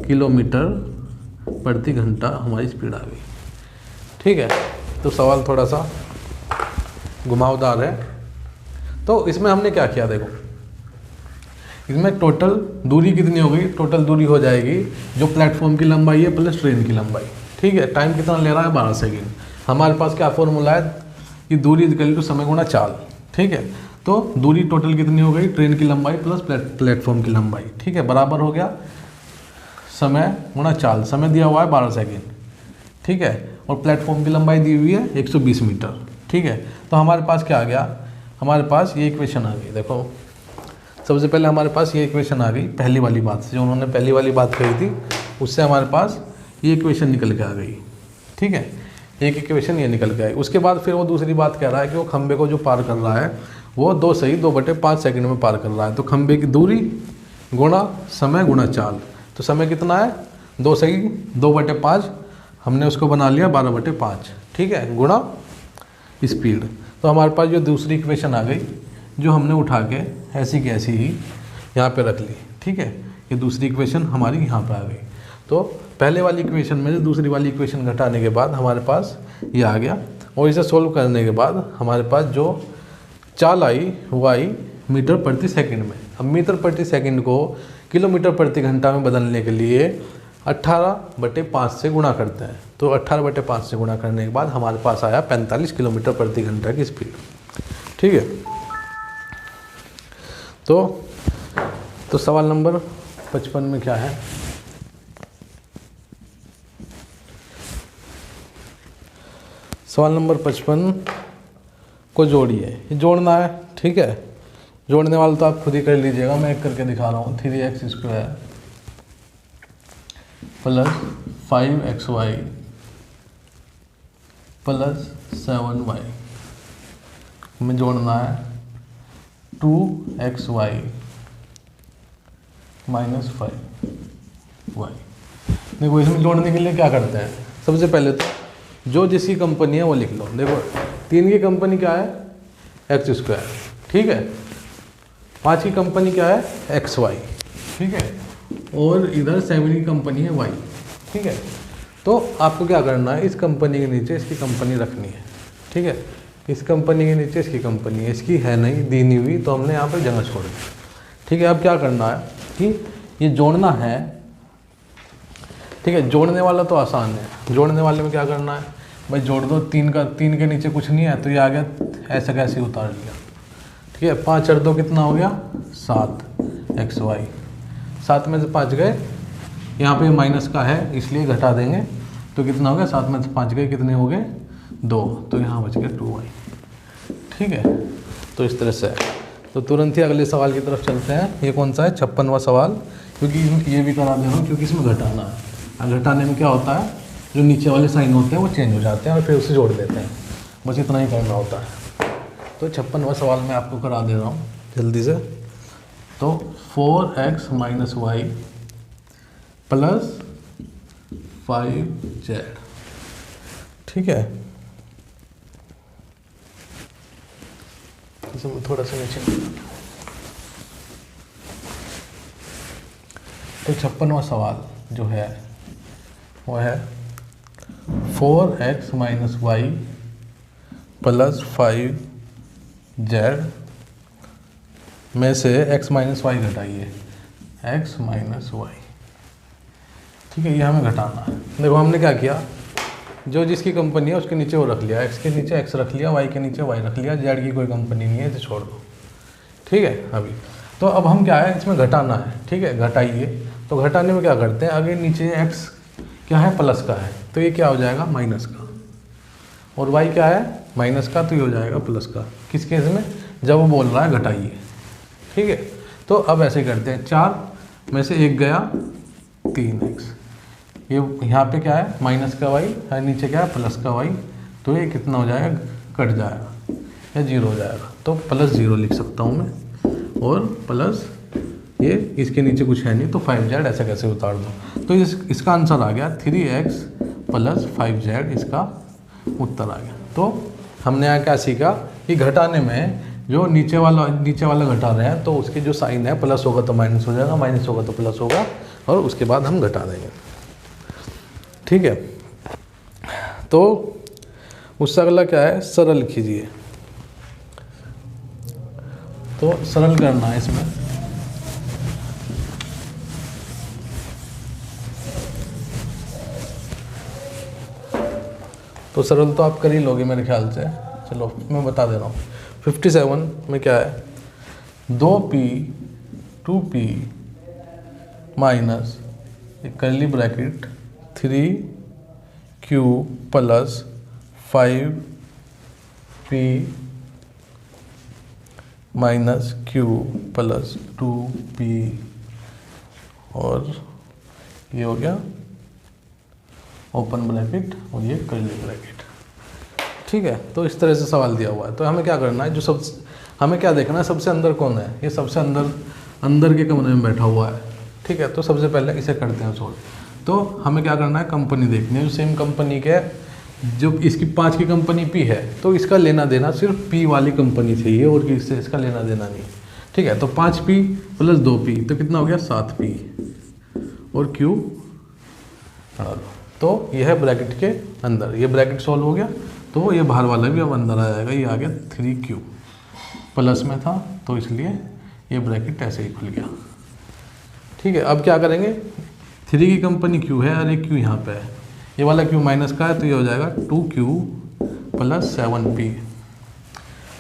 Speaker 1: किलोमीटर प्रति घंटा हमारी स्पीड आ गई। ठीक है, तो सवाल थोड़ा सा घुमावदार है। तो इसमें हमने क्या किया, देखो इसमें टोटल दूरी कितनी हो गई, टोटल दूरी हो जाएगी जो प्लेटफॉर्म की लंबाई है प्लस ट्रेन की लंबाई। ठीक है, टाइम कितना ले रहा है 12 सेकंड। हमारे पास क्या फॉर्मूला है कि दूरी इक्वल टू समय गुणा चाल। ठीक है, तो दूरी टोटल कितनी हो गई, ट्रेन की लंबाई प्लस प्लेटफॉर्म की लंबाई। ठीक है, बराबर हो गया समय गुणा चाल। समय दिया हुआ है 12 सेकंड। ठीक है, और प्लेटफॉर्म की लंबाई दी हुई है 120 मीटर। ठीक है, तो हमारे पास क्या आ गया, हमारे पास ये इक्वेशन आ गई। देखो सबसे पहले हमारे पास ये इक्वेशन आ गई पहली वाली बात से, जो उन्होंने पहली वाली बात कही थी उससे हमारे पास ये इक्वेशन निकल के आ गई। ठीक है, एक इक्वेशन ये निकल के आई। उसके बाद फिर वो दूसरी बात कह रहा है कि वो खंबे को जो पार कर रहा है वो 2/5 सेकंड में पार कर रहा है। तो खंबे की दूरी गुणा समय गुणा चाल। तो समय कितना है 2/5, हमने उसको बना लिया 12/5। ठीक है, गुणा स्पीड। तो हमारे पास जो दूसरी इक्वेशन आ गई जो हमने उठा के ऐसी की ऐसी ही यहाँ पे रख ली। ठीक है, ये दूसरी इक्वेशन हमारी यहाँ पे आ गई। तो पहले वाली इक्वेशन में से दूसरी वाली इक्वेशन घटाने के बाद हमारे पास ये आ गया, और इसे सोल्व करने के बाद हमारे पास जो चाल आई वो आई मीटर प्रति सेकंड में। अब मीटर प्रति सेकंड को किलोमीटर प्रति घंटा में बदलने के लिए 18/5 से गुणा करते हैं। तो 18/5 से गुणा करने के बाद हमारे पास आया 45 किलोमीटर प्रति घंटा की स्पीड। ठीक है, तो सवाल नंबर 55 में क्या है, सवाल नंबर 55 को जोड़िए। ये जोड़ना है। ठीक है, जोड़ने वाला तो आप खुद ही कर लीजिएगा, मैं एक करके दिखा रहा हूँ। 3x² plus 5xy plus 7y में जोड़ना है 2xy माइनस 5y। देखो इसमें जोड़ने के लिए क्या करते हैं, सबसे पहले तो जो जिसकी कंपनी है वो लिख लो। देखो 3 की कंपनी क्या है x², ठीक है। 5 की कंपनी क्या है xy, ठीक है। और इधर 7 की कंपनी है y, ठीक है। तो आपको क्या करना है, इस कंपनी के नीचे इसकी कंपनी रखनी है, ठीक है। इस कंपनी के नीचे इसकी कंपनी है, इसकी है नहीं, दी नहीं हुई, तो हमने यहाँ पे जगह छोड़ दी, ठीक है। अब क्या करना है कि ये जोड़ना है, ठीक है। जोड़ने वाला तो आसान है, जोड़ने वाले में क्या करना है भाई, जोड़ दो। 3 के नीचे कुछ नहीं है तो ये आ गया, ऐसा कैसे उतार लिया, ठीक है। 5 और 2 कितना हो गया 7xy, 7 में से 5 गए, यहाँ पे माइनस का है इसलिए घटा देंगे, तो कितना हो गया 7 में से 5 गए, कितने हो गए 2, तो यहाँ बच गया 2y, ठीक है। तो इस तरह से है। तो तुरंत ही अगले सवाल की तरफ चलते हैं। ये कौन सा है 56वां सवाल, क्योंकि ये भी करा दे रहा हूँ क्योंकि इसमें घटाना है। घटाने में क्या होता है, जो नीचे वाले साइन होते हैं वो चेंज हो जाते हैं और फिर उसे जोड़ देते हैं, बस इतना ही करना होता है। तो 56वां सवाल मैं आपको करा दे रहा हूँ जल्दी से। तो 4x minus Y plus 5z, ठीक है। इसमें थोड़ा सा नीचे, तो 56वां सवाल जो है वो है 4x minus Y plus 5z में से x माइनस वाई घटाइए, x माइनस वाई, ठीक है। ये हमें घटाना है। देखो हमने क्या किया, जो जिसकी कंपनी है उसके नीचे वो रख लिया, x के नीचे x रख लिया, y के नीचे y रख लिया, z की कोई कंपनी नहीं है, इसे छोड़ दो, ठीक है। अभी तो अब हम क्या है, इसमें घटाना है, ठीक है। घटाइए, तो घटाने में क्या करते हैं, आगे नीचे x क्या है प्लस का है, तो ये क्या हो जाएगा माइनस का, और y क्या है माइनस का, तो ये हो जाएगा प्लस का। किस केस में, जब वो बोल रहा है घटाइए, ठीक है। तो अब ऐसे करते हैं, 4 में से 1 गया 3x, ये यहाँ पे क्या है माइनस का y है, नीचे क्या है प्लस का y, तो ये कितना हो जाएगा, कट जाएगा या 0 हो जाएगा, तो प्लस 0 लिख सकता हूँ मैं, और प्लस ये इसके नीचे कुछ है नहीं तो 5z ऐसा कैसे उतार दो। तो इसका आंसर आ गया 3x प्लस 5z, इसका उत्तर आ गया। तो हमने यहाँ क्या सीखा कि घटाने में जो नीचे वाला घटा रहे हैं तो उसके जो साइन है प्लस होगा तो माइनस हो जाएगा, माइनस होगा तो प्लस होगा, और उसके बाद हम घटा देंगे, ठीक है। तो उससे अगला क्या है, सरल कीजिए। तो सरल करना है इसमें, तो सरल तो आप कर ही लोगे मेरे ख्याल से। चलो मैं बता दे रहा हूँ। 57 में क्या है, 2p 2p minus curly bracket 3q plus 5p minus q plus 2p, और ये हो गया ओपन ब्रैकेट और ये कर्ली ब्रैकेट, ठीक है। तो इस तरह से सवाल दिया हुआ है। तो हमें क्या करना है, जो सब हमें क्या देखना है, सबसे अंदर कौन है, ये सबसे अंदर के कमरे में बैठा हुआ है, ठीक है। तो सबसे पहले इसे करते हैं सोल्व। तो हमें क्या करना है, कंपनी देखनी है, जो सेम कंपनी के, जो इसकी 5 की कंपनी P है, तो इसका लेना देना सिर्फ P वाली कंपनी चाहिए और किससे इसका लेना देना नहीं, ठीक है। तो 5p प्लस 2p तो कितना हो गया 7p, और Q तो यह है ब्रैकेट के अंदर, ये ब्रैकेट सॉल्व हो गया, तो ये बाहर वाला भी अब अंदर आ जाएगा, ये आ गया 3q, प्लस में था तो इसलिए ये ब्रैकेट ऐसे ही खुल गया, ठीक है। अब क्या करेंगे, 3 की कंपनी q है और एक q यहाँ पे है, ये वाला q माइनस का है तो ये हो जाएगा 2q प्लस 7p।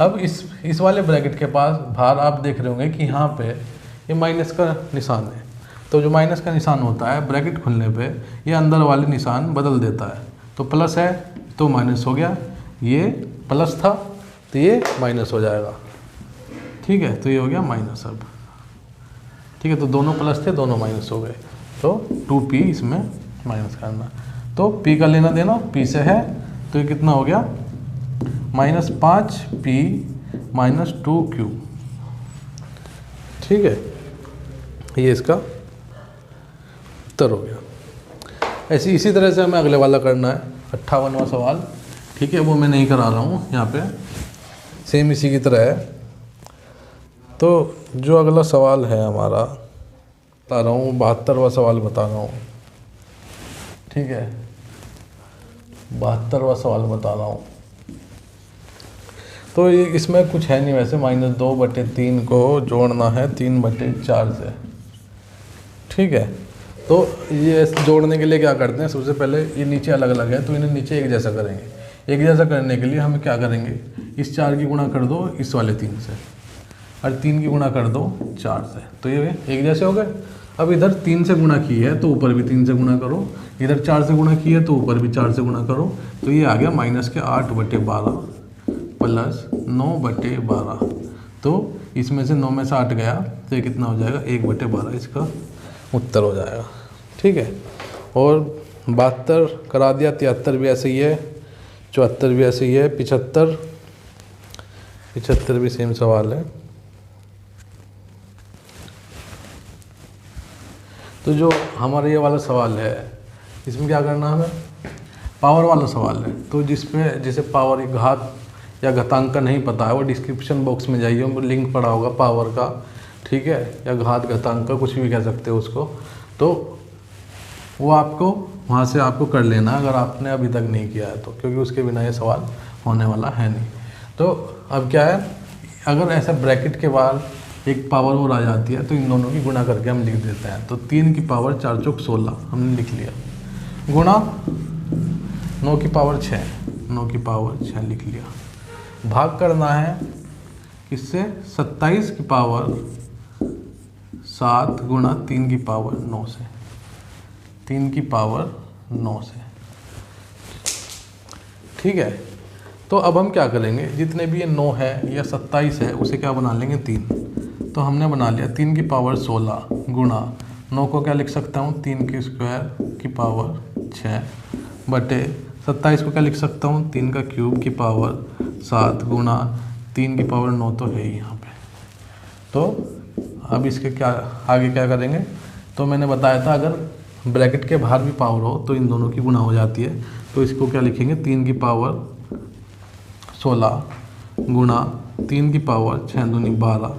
Speaker 1: अब इस वाले ब्रैकेट के पास बाहर आप देख रहे होंगे कि यहाँ पे ये माइनस का निशान है, तो जो माइनस का निशान होता है ब्रैकेट खुलने पे ये अंदर वाले निशान बदल देता है, तो प्लस है तो माइनस हो गया, ये प्लस था तो ये माइनस हो जाएगा, ठीक है। तो ये हो गया माइनस अब, ठीक है। तो दोनों प्लस थे दोनों माइनस हो गए, तो 2p इसमें माइनस करना। तो p का लेना देना p से है, तो ये कितना हो गया -5p - 2q। ठीक है, ये इसका उत्तर हो गया। ऐसे इसी तरह से हमें अगले वाला करना है 58वां सवाल। ठीक है, वो मैं नहीं करा रहा हूँ यहाँ पे, सेम इसी की तरह है। तो जो अगला सवाल है हमारा, बता रहा हूँ 72वां सवाल बता रहा हूँ। ठीक है, 72वां सवाल बता रहा हूँ। तो ये इसमें कुछ है नहीं वैसे, -2/3 को जोड़ना है 3/4 से। ठीक है, तो ये जोड़ने के लिए क्या करते हैं, सबसे पहले ये नीचे अलग अलग है तो इन्हें नीचे एक जैसा करेंगे। एक जैसा करने के लिए हमें क्या करेंगे, इस 4 की गुणा कर दो इस वाले 3 से, और 3 की गुणा कर दो 4 से, तो ये एक जैसे हो गए। अब इधर 3 से गुणा की है तो ऊपर भी 3 से गुणा करो, इधर 4 से गुणा की है तो ऊपर भी 4 से गुणा करो, तो ये आ गया -8/12 प्लस 9/12। तो इसमें से 9 में से 8 गया तो ये कितना हो जाएगा 1/12, इसका उत्तर हो जाएगा। ठीक है, और 72 करा दिया, 73 भी ऐसे ही है, 74 भी ऐसे ही है, 75 भी सेम सवाल है। तो जो हमारा ये वाला सवाल है इसमें क्या करना है, हमें पावर वाला सवाल है। तो जिसे पावर की घात या घातांक का नहीं पता है वो डिस्क्रिप्शन बॉक्स में जाइए, उनको लिंक पड़ा होगा पावर का। ठीक है, या घात घातांक का कुछ भी कह सकते हो उसको, तो वो आपको वहाँ से आपको कर लेना अगर आपने अभी तक नहीं किया है तो, क्योंकि उसके बिना ये सवाल होने वाला है नहीं। तो अब क्या है, अगर ऐसा ब्रैकेट के बाद एक पावर और आ जाती है तो इन दोनों की गुणा करके हम लिख देते हैं। तो 3 की पावर 4 चौक 16 हमने लिख लिया, गुणा 9 की पावर 6, 9 की पावर 6 लिख लिया। भाग करना है किससे, 27 की पावर 7 गुणा 3 की पावर 9 से, 3 की पावर 9 से। ठीक है, तो अब हम क्या करेंगे, जितने भी ये 9 है या 27 है उसे क्या बना लेंगे 3। तो हमने बना लिया 3 की पावर 16 गुणा 9 को क्या लिख सकता हूँ 3 की स्क्वायर की पावर 6 बटे 27 को क्या लिख सकता हूँ 3 का क्यूब की पावर 7 गुणा 3 की पावर 9 तो है ही यहाँ पे। तो अब इसके क्या आगे क्या करेंगे, तो मैंने बताया था अगर ब्रैकेट के बाहर भी पावर हो तो इन दोनों की गुणा हो जाती है। तो इसको क्या लिखेंगे 3 की पावर 16 गुणा 3 की पावर 6 दूनी 12,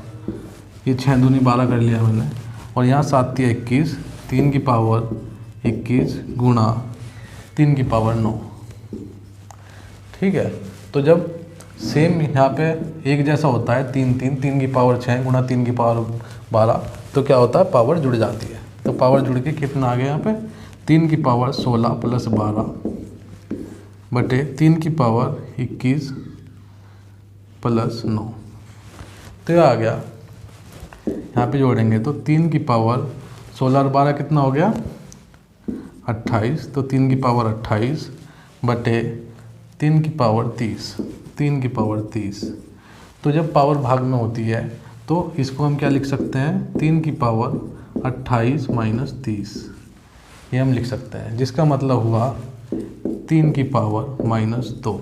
Speaker 1: ये 6 दूनी 12 कर लिया मैंने, और यहाँ 7 × 21, 3 की पावर 21 गुणा 3 की पावर 9। ठीक है, तो जब सेम यहाँ पे एक जैसा होता है 3 की पावर 6 गुणा 3 की पावर 12, तो क्या होता है पावर जुड़ जाती है। तो पावर जुड़ के कितना आ गया यहाँ पे 3 की पावर 16 प्लस 12 बटे 3 की पावर 21 प्लस 9, तो यह आ गया। यहाँ पे जोड़ेंगे तो 3 की पावर 16 और 12 कितना हो गया 28, तो 3 की पावर 28 बटे 3 की पावर 30, 3 की पावर 30। तो जब पावर भाग में होती है तो इसको हम क्या लिख सकते हैं 3 की पावर 28 माइनस 30, ये हम लिख सकते हैं, जिसका मतलब हुआ 3 की पावर -2।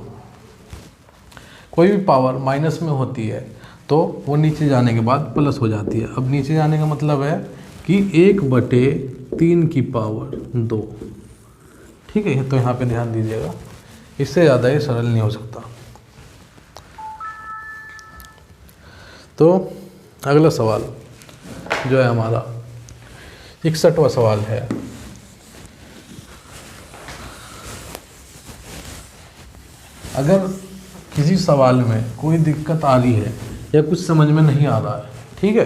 Speaker 1: कोई भी पावर माइनस में होती है तो वो नीचे जाने के बाद प्लस हो जाती है। अब नीचे जाने का मतलब है कि 1/3 की पावर 2। ठीक है, तो यहाँ पे ध्यान दीजिएगा, इससे ज़्यादा ये सरल नहीं हो सकता। तो अगला सवाल जो है हमारा 61वां सवाल है। अगर किसी सवाल में कोई दिक्कत आ रही है या कुछ समझ में नहीं आ रहा है, ठीक है,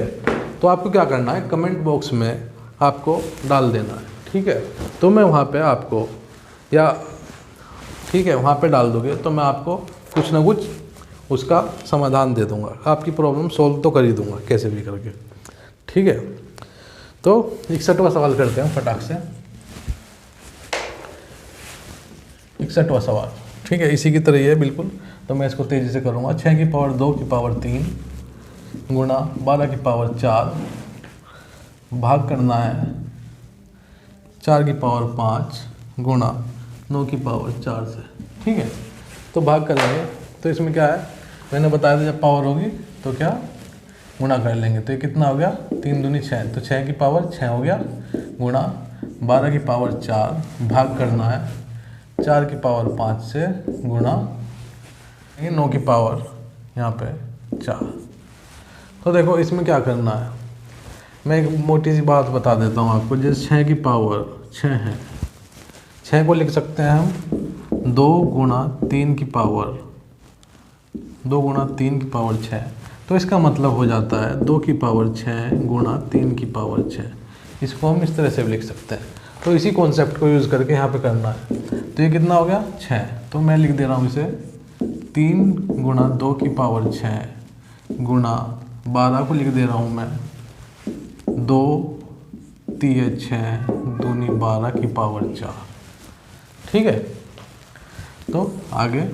Speaker 1: तो आपको क्या करना है कमेंट बॉक्स में आपको डाल देना है। ठीक है, तो मैं वहाँ पे आपको या ठीक है वहाँ पे डाल दोगे तो मैं आपको कुछ ना कुछ उसका समाधान दे दूँगा, आपकी प्रॉब्लम सॉल्व तो कर ही दूँगा कैसे भी करके। ठीक है, तो 61वां सवाल करते हैं फटाक से। 61वां सवाल, ठीक है, इसी की तरह ही है बिल्कुल, तो मैं इसको तेज़ी से करूँगा। 6 की पावर 2 की पावर 3 गुणा 12 की पावर 4, भाग करना है 4 की पावर 5 गुणा 9 की पावर 4 से। ठीक है, तो भाग करेंगे तो इसमें क्या है, मैंने बताया था जब पावर होगी तो क्या गुणा कर लेंगे। तो ये कितना हो गया, 3 दूनी 6, तो 6 की पावर 6 हो गया गुणा 12 की पावर 4, भाग करना है 4 की पावर 5 से गुणा 9 की पावर यहाँ पे 4। तो देखो इसमें क्या करना है, मैं एक मोटी सी बात बता देता हूँ आपको। जैसे 6 की पावर 6 है, 6 को लिख सकते हैं हम 2 गुणा 3 की पावर 6। तो इसका मतलब हो जाता है 2 की पावर 6 गुणा 3 की पावर 6। इसको हम इस तरह से भी लिख सकते हैं। तो इसी कॉन्सेप्ट को यूज़ करके यहाँ पे करना है। तो ये कितना हो गया 6, तो मैं लिख दे रहा हूँ इसे 3 गुणा 2 की पावर 6 गुणा 12 को लिख दे रहा हूँ मैं 2 3 6 दूनी 12 की पावर 4। ठीक है, तो आगे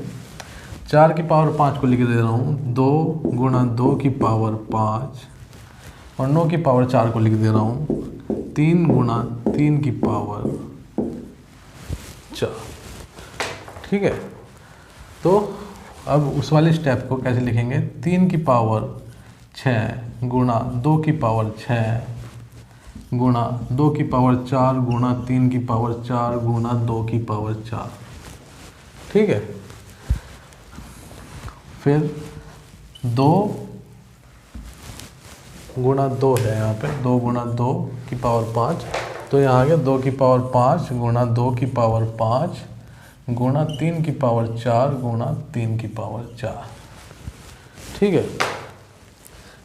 Speaker 1: 4 की पावर 5 को लिख दे रहा हूँ 2 गुणा 2 की पावर 5 और 9 की पावर 4 को लिख दे रहा हूँ 3 गुणा 3 की पावर 4। ठीक है, तो अब उस वाले स्टेप को कैसे लिखेंगे, 3 की पावर 6 गुणा 2 की पावर 6 गुणा 2 की पावर 4 गुणा 3 की पावर 4 गुणा 2 की पावर 4। ठीक है, फिर 2 गुणा 2 है यहाँ पे, 2 गुणा 2 की पावर 5, तो यहाँ आ गया 2 की पावर 5 गुणा 2 की पावर 5 गुणा 3 की पावर 4 गुणा 3 की पावर 4। ठीक है,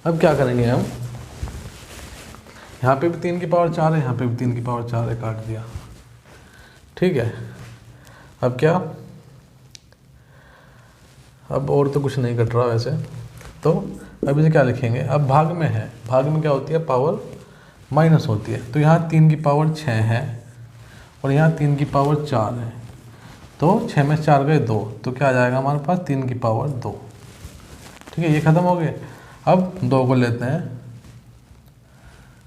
Speaker 1: अब क्या करेंगे हम, यहाँ पे भी 3 की पावर 4 है, यहाँ पे भी 3 की पावर 4 है, काट दिया। ठीक है, अब क्या, अब और तो कुछ नहीं कट रहा वैसे, तो अब इसे क्या लिखेंगे, अब भाग में है, भाग में क्या होती है, पावर माइनस होती है। तो यहाँ 3 की पावर 6 है और यहाँ 3 की पावर 4 है, तो 6 में 4 गए 2, तो क्या आ जाएगा हमारे पास 3 की पावर 2। ठीक है, ये ख़त्म हो गए। अब 2 को लेते हैं,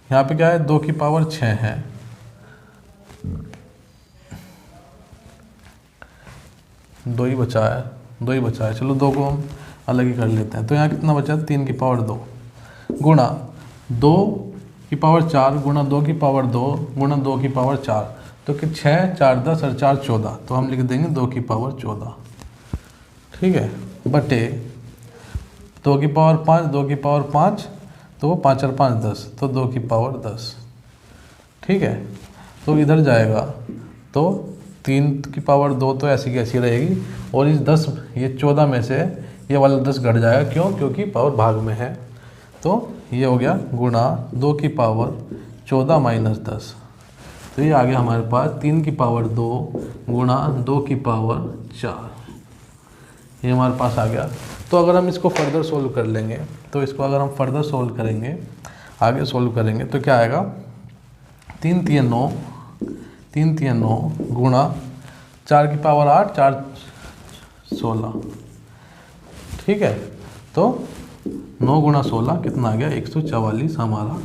Speaker 1: यहाँ पे क्या है 2 की पावर 6 है, दो ही बचा है, चलो 2 को हम अलग ही कर लेते हैं। तो यहाँ कितना बचा, 3 की पावर 2 गुणा 2 की पावर 4 गुणा 2 की पावर 2 गुणा 2 की पावर 4, तो कि 6 4 10 और 4 14, तो हम लिख देंगे 2 की पावर 14। ठीक है, बटे 2 की पावर 5 2 की पावर 5, तो 5 और 5 10, तो 2 की पावर 10। ठीक है, तो इधर जाएगा तो 3 की पावर 2 तो ऐसी की ऐसी रहेगी, और इस 10 ये 14 में से ये वाला 10 घट जाएगा, क्यों, क्योंकि पावर भाग में है। तो ये हो गया गुणा 2 की पावर 14 माइनस 10, तो ये आ गया हमारे पास 3 की पावर 2 गुणा 2 की पावर 4, ये हमारे पास आ गया। तो अगर हम इसको फर्दर सोल्व कर लेंगे, तो इसको अगर हम फर्दर सोल्व करेंगे, आगे सोल्व करेंगे, तो क्या आएगा 3 3 9 गुणा 4 की पावर 8 4 16। ठीक है, तो 9 गुणा 16 कितना आ गया 144, हमारा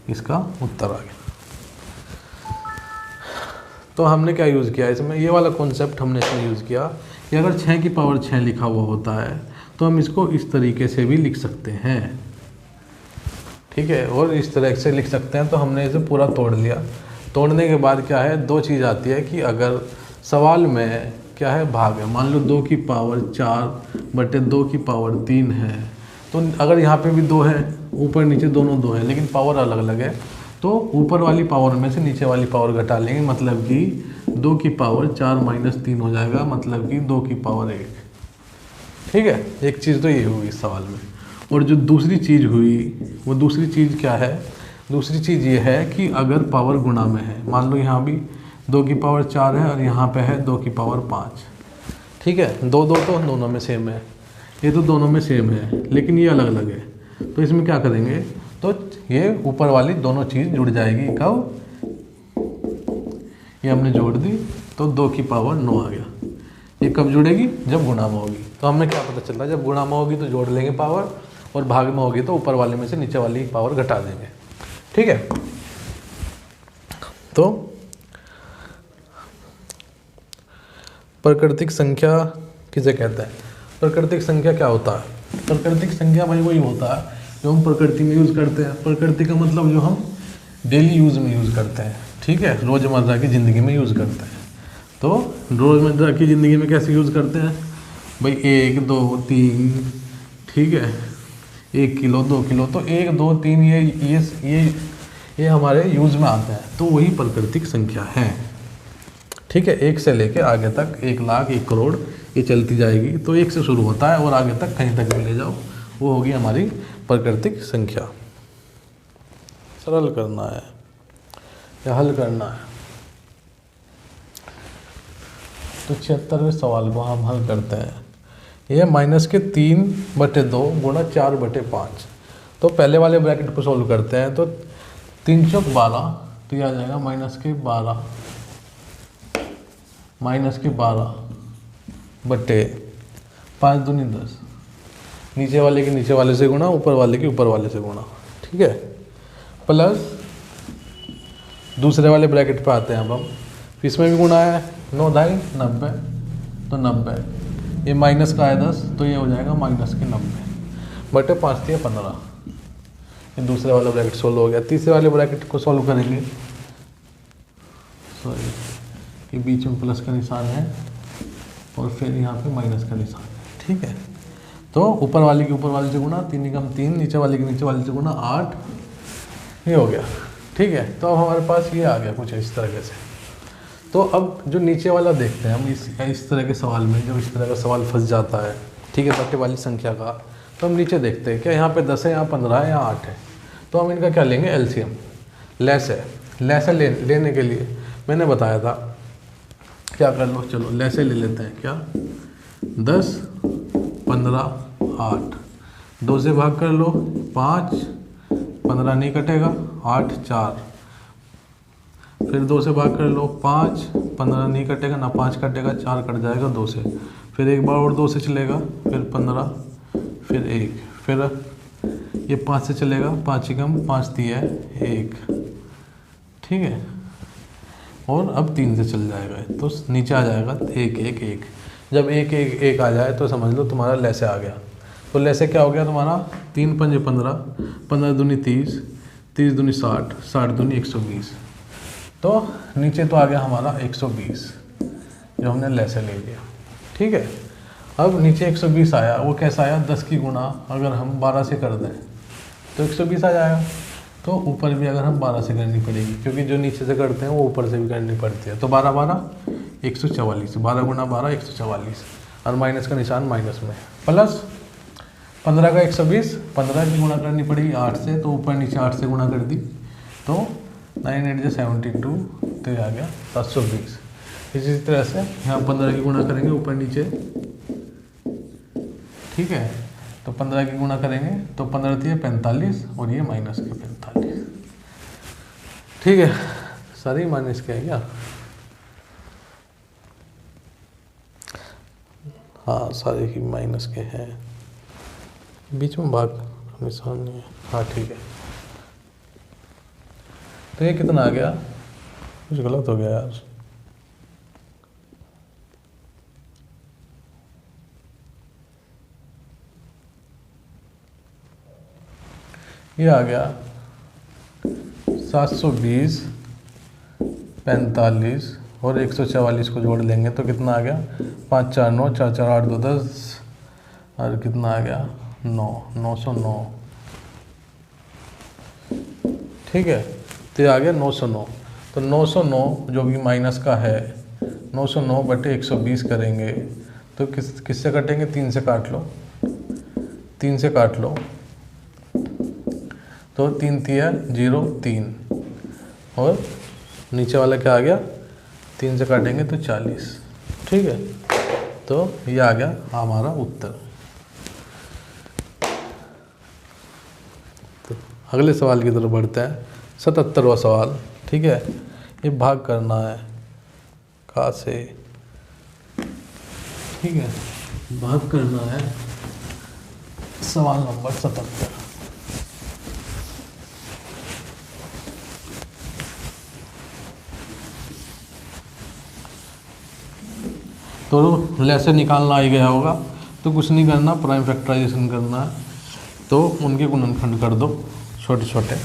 Speaker 1: इसका उत्तर आ गया। तो हमने क्या यूज़ किया इसमें, ये वाला कॉन्सेप्ट हमने इसमें यूज़ किया कि अगर 6 की पावर 6 लिखा हुआ होता है तो हम इसको इस तरीके से भी लिख सकते हैं। ठीक है, और इस तरह से लिख सकते हैं। तो हमने इसे पूरा तोड़ लिया। तोड़ने के बाद क्या है, 2 चीज़ आती है कि अगर सवाल में क्या है भाग है, मान लो 2 की पावर 4 बटे 2 की पावर 3 है, तो अगर यहाँ पे भी 2 है, ऊपर नीचे दोनों 2 है, लेकिन पावर अलग अलग है, तो ऊपर वाली पावर में से नीचे वाली पावर घटा लेंगे, मतलब कि 2 की पावर 4 माइनस 3 हो जाएगा, मतलब कि 2 की पावर 1। ठीक है, एक चीज़ तो ये हुई इस सवाल में। और जो दूसरी चीज़ हुई, वो दूसरी चीज़ क्या है, दूसरी चीज़ ये है कि अगर पावर गुणा में है, मान लो यहाँ भी 2 की पावर 4 है और यहाँ पे है 2 की पावर 5। ठीक है, 2 2 तो दोनों में सेम है, ये तो दोनों में सेम है, लेकिन ये अलग अलग है। तो इसमें क्या करेंगे, तो ये ऊपर वाली दोनों चीज़ जुड़ जाएगी। कब, ये हमने जोड़ दी तो 2 की पावर 9 आ गया। ये कब जुड़ेगी, जब गुणा में होगी। तो हमें क्या पता चल रहा है, जब गुणा में होगी तो जोड़ लेंगे पावर, और भाग में होगी तो ऊपर वाले में से नीचे वाली पावर घटा देंगे। ठीक है, तो प्राकृतिक संख्या किसे कहते हैं? प्राकृतिक संख्या क्या होता है? प्राकृतिक संख्या भाई वही होता है जो हम प्रकृति में यूज़ करते हैं। प्रकृति का मतलब जो हम डेली यूज़ में यूज़ करते हैं, ठीक है, रोज़मर्रा की ज़िंदगी में यूज़ करते हैं। तो रोज़मर्रा की ज़िंदगी में कैसे यूज़ करते हैं भाई? 1 2 3, ठीक है, 1 किलो 2 किलो, तो 1 2 3 ये हमारे यूज़ में आते हैं, तो वही प्राकृतिक संख्या है, ठीक है। 1 से लेके आगे तक 1 लाख 1 करोड़ ये चलती जाएगी। तो 1 से शुरू होता है और आगे तक कहीं तक भी ले जाओ, वो होगी हमारी प्राकृतिक संख्या। सरल करना है या हल करना है। तो 76वें सवाल को हम हल करते हैं। यह -3/2 गुणा 4/5। तो पहले वाले ब्रैकेट को सॉल्व करते हैं। तो 3 चौक 12, तो यह आ जाएगा -12 बटे 5 दूनी 10। नीचे वाले के नीचे वाले से गुणा, ऊपर वाले के ऊपर वाले से गुणा, ठीक है, प्लस दूसरे वाले ब्रैकेट पे आते हैं अब हम। इसमें भी गुणा है, 9 ढाई 90, तो 90। ये माइनस का है 10, तो ये हो जाएगा -90 बटे 5 दिया 15। ये दूसरे वाला ब्रैकेट सोल्व हो गया। तीसरे वाले ब्रैकेट को सॉल्व करेंगे। सॉरी, ये बीच में प्लस का निशान है और फिर यहाँ पे माइनस का निशान है, ठीक है। तो ऊपर वाले के ऊपर वाले से गुणा, 3 एकम 3, नीचे वाले के नीचे वाले से गुणा 8, ये हो गया, ठीक है। तो अब हमारे पास ये आ गया कुछ इस तरीके से। तो अब जो नीचे वाला देखते हैं हम, इस तरह के सवाल में जब इस तरह का सवाल फंस जाता है, ठीक है, बटे वाली संख्या का, तो हम नीचे देखते हैं क्या यहाँ पे 10 है, यहाँ 15 है, यहाँ 8 है। तो हम इनका क्या लेंगे? एलसीएम। लैसे लेने के लिए मैंने बताया था क्या कर लो, चलो लैसे ले लेते हैं। क्या? 10 15 8, 2 से भाग कर लो, 5 15 नहीं कटेगा, 8 4, फिर 2 से भाग कर लो, 5 15 नहीं कटेगा, ना 5 कटेगा, 4 कट जाएगा 2 से, फिर एक बार और 2 से चलेगा, फिर 15, फिर 1, फिर ये 5 से चलेगा, 5 एकम 5 दिया है 1, ठीक है, और अब 3 से चल जाएगा, तो नीचे आ जाएगा 1 1 1। जब 1 1 1 आ जाए तो समझ लो तुम्हारा लैसे आ गया। तो लैसे क्या हो गया तुम्हारा? 3 पंजे 15, 15 दूनी 30, 30 दूनी 60, 60 दूनी 120। तो नीचे तो आ गया हमारा 120 जो हमने लैसे ले लिया, ठीक है। अब नीचे 120 आया, वो कैसा आया? 10 की गुणा अगर हम 12 से कर दें तो 120 आ जाएगा। तो ऊपर भी अगर हम 12 से करनी पड़ेगी, क्योंकि जो नीचे से करते हैं वो ऊपर से भी करनी पड़ती है। तो 12 12 144, 12 गुणा 12 144, और माइनस का निशान माइनस में, प्लस 15 का 120, 15 की गुणा करनी पड़ेगी 8 से, तो ऊपर नीचे 8 से गुणा कर दी, तो 9 8 72, तो ये आ गया 720। इसी तरह से यहाँ 15 की गुणा करेंगे ऊपर नीचे, ठीक है, तो 15 की गुणा करेंगे तो 15 थी 45 और ये माइनस के 45, ठीक है। सारी माइनस के है क्या? हाँ, सारे ही माइनस के हैं, बीच में भाग निशान नहीं है, हाँ ठीक है। तो ये कितना आ गया? कुछ गलत हो गया यार, ये आ गया 720, 45 और 144 को जोड़ लेंगे तो कितना आ गया? 5 4 9, 4 4 8 2 10, और कितना आ गया? 909, ठीक है। तो ये आ गया 909। तो 909 जो भी माइनस का है, 909 बटे 120 करेंगे तो किससे कटेंगे? 3 से काट लो, 3 से काट लो, तो 3 तिया 0 3, और नीचे वाला क्या आ गया? 3 से काटेंगे तो 40, ठीक है। तो ये आ गया हमारा उत्तर। तो अगले सवाल की तरफ बढ़ते हैं। 77वां सवाल, ठीक है। ये भाग करना है का से, ठीक है, भाग करना है सवाल नंबर 77। तो लेसे निकालना आ ही गया होगा, तो कुछ नहीं करना, प्राइम फैक्टराइजेशन करना है, तो उनके गुणनखंड कर दो छोटे छोटे।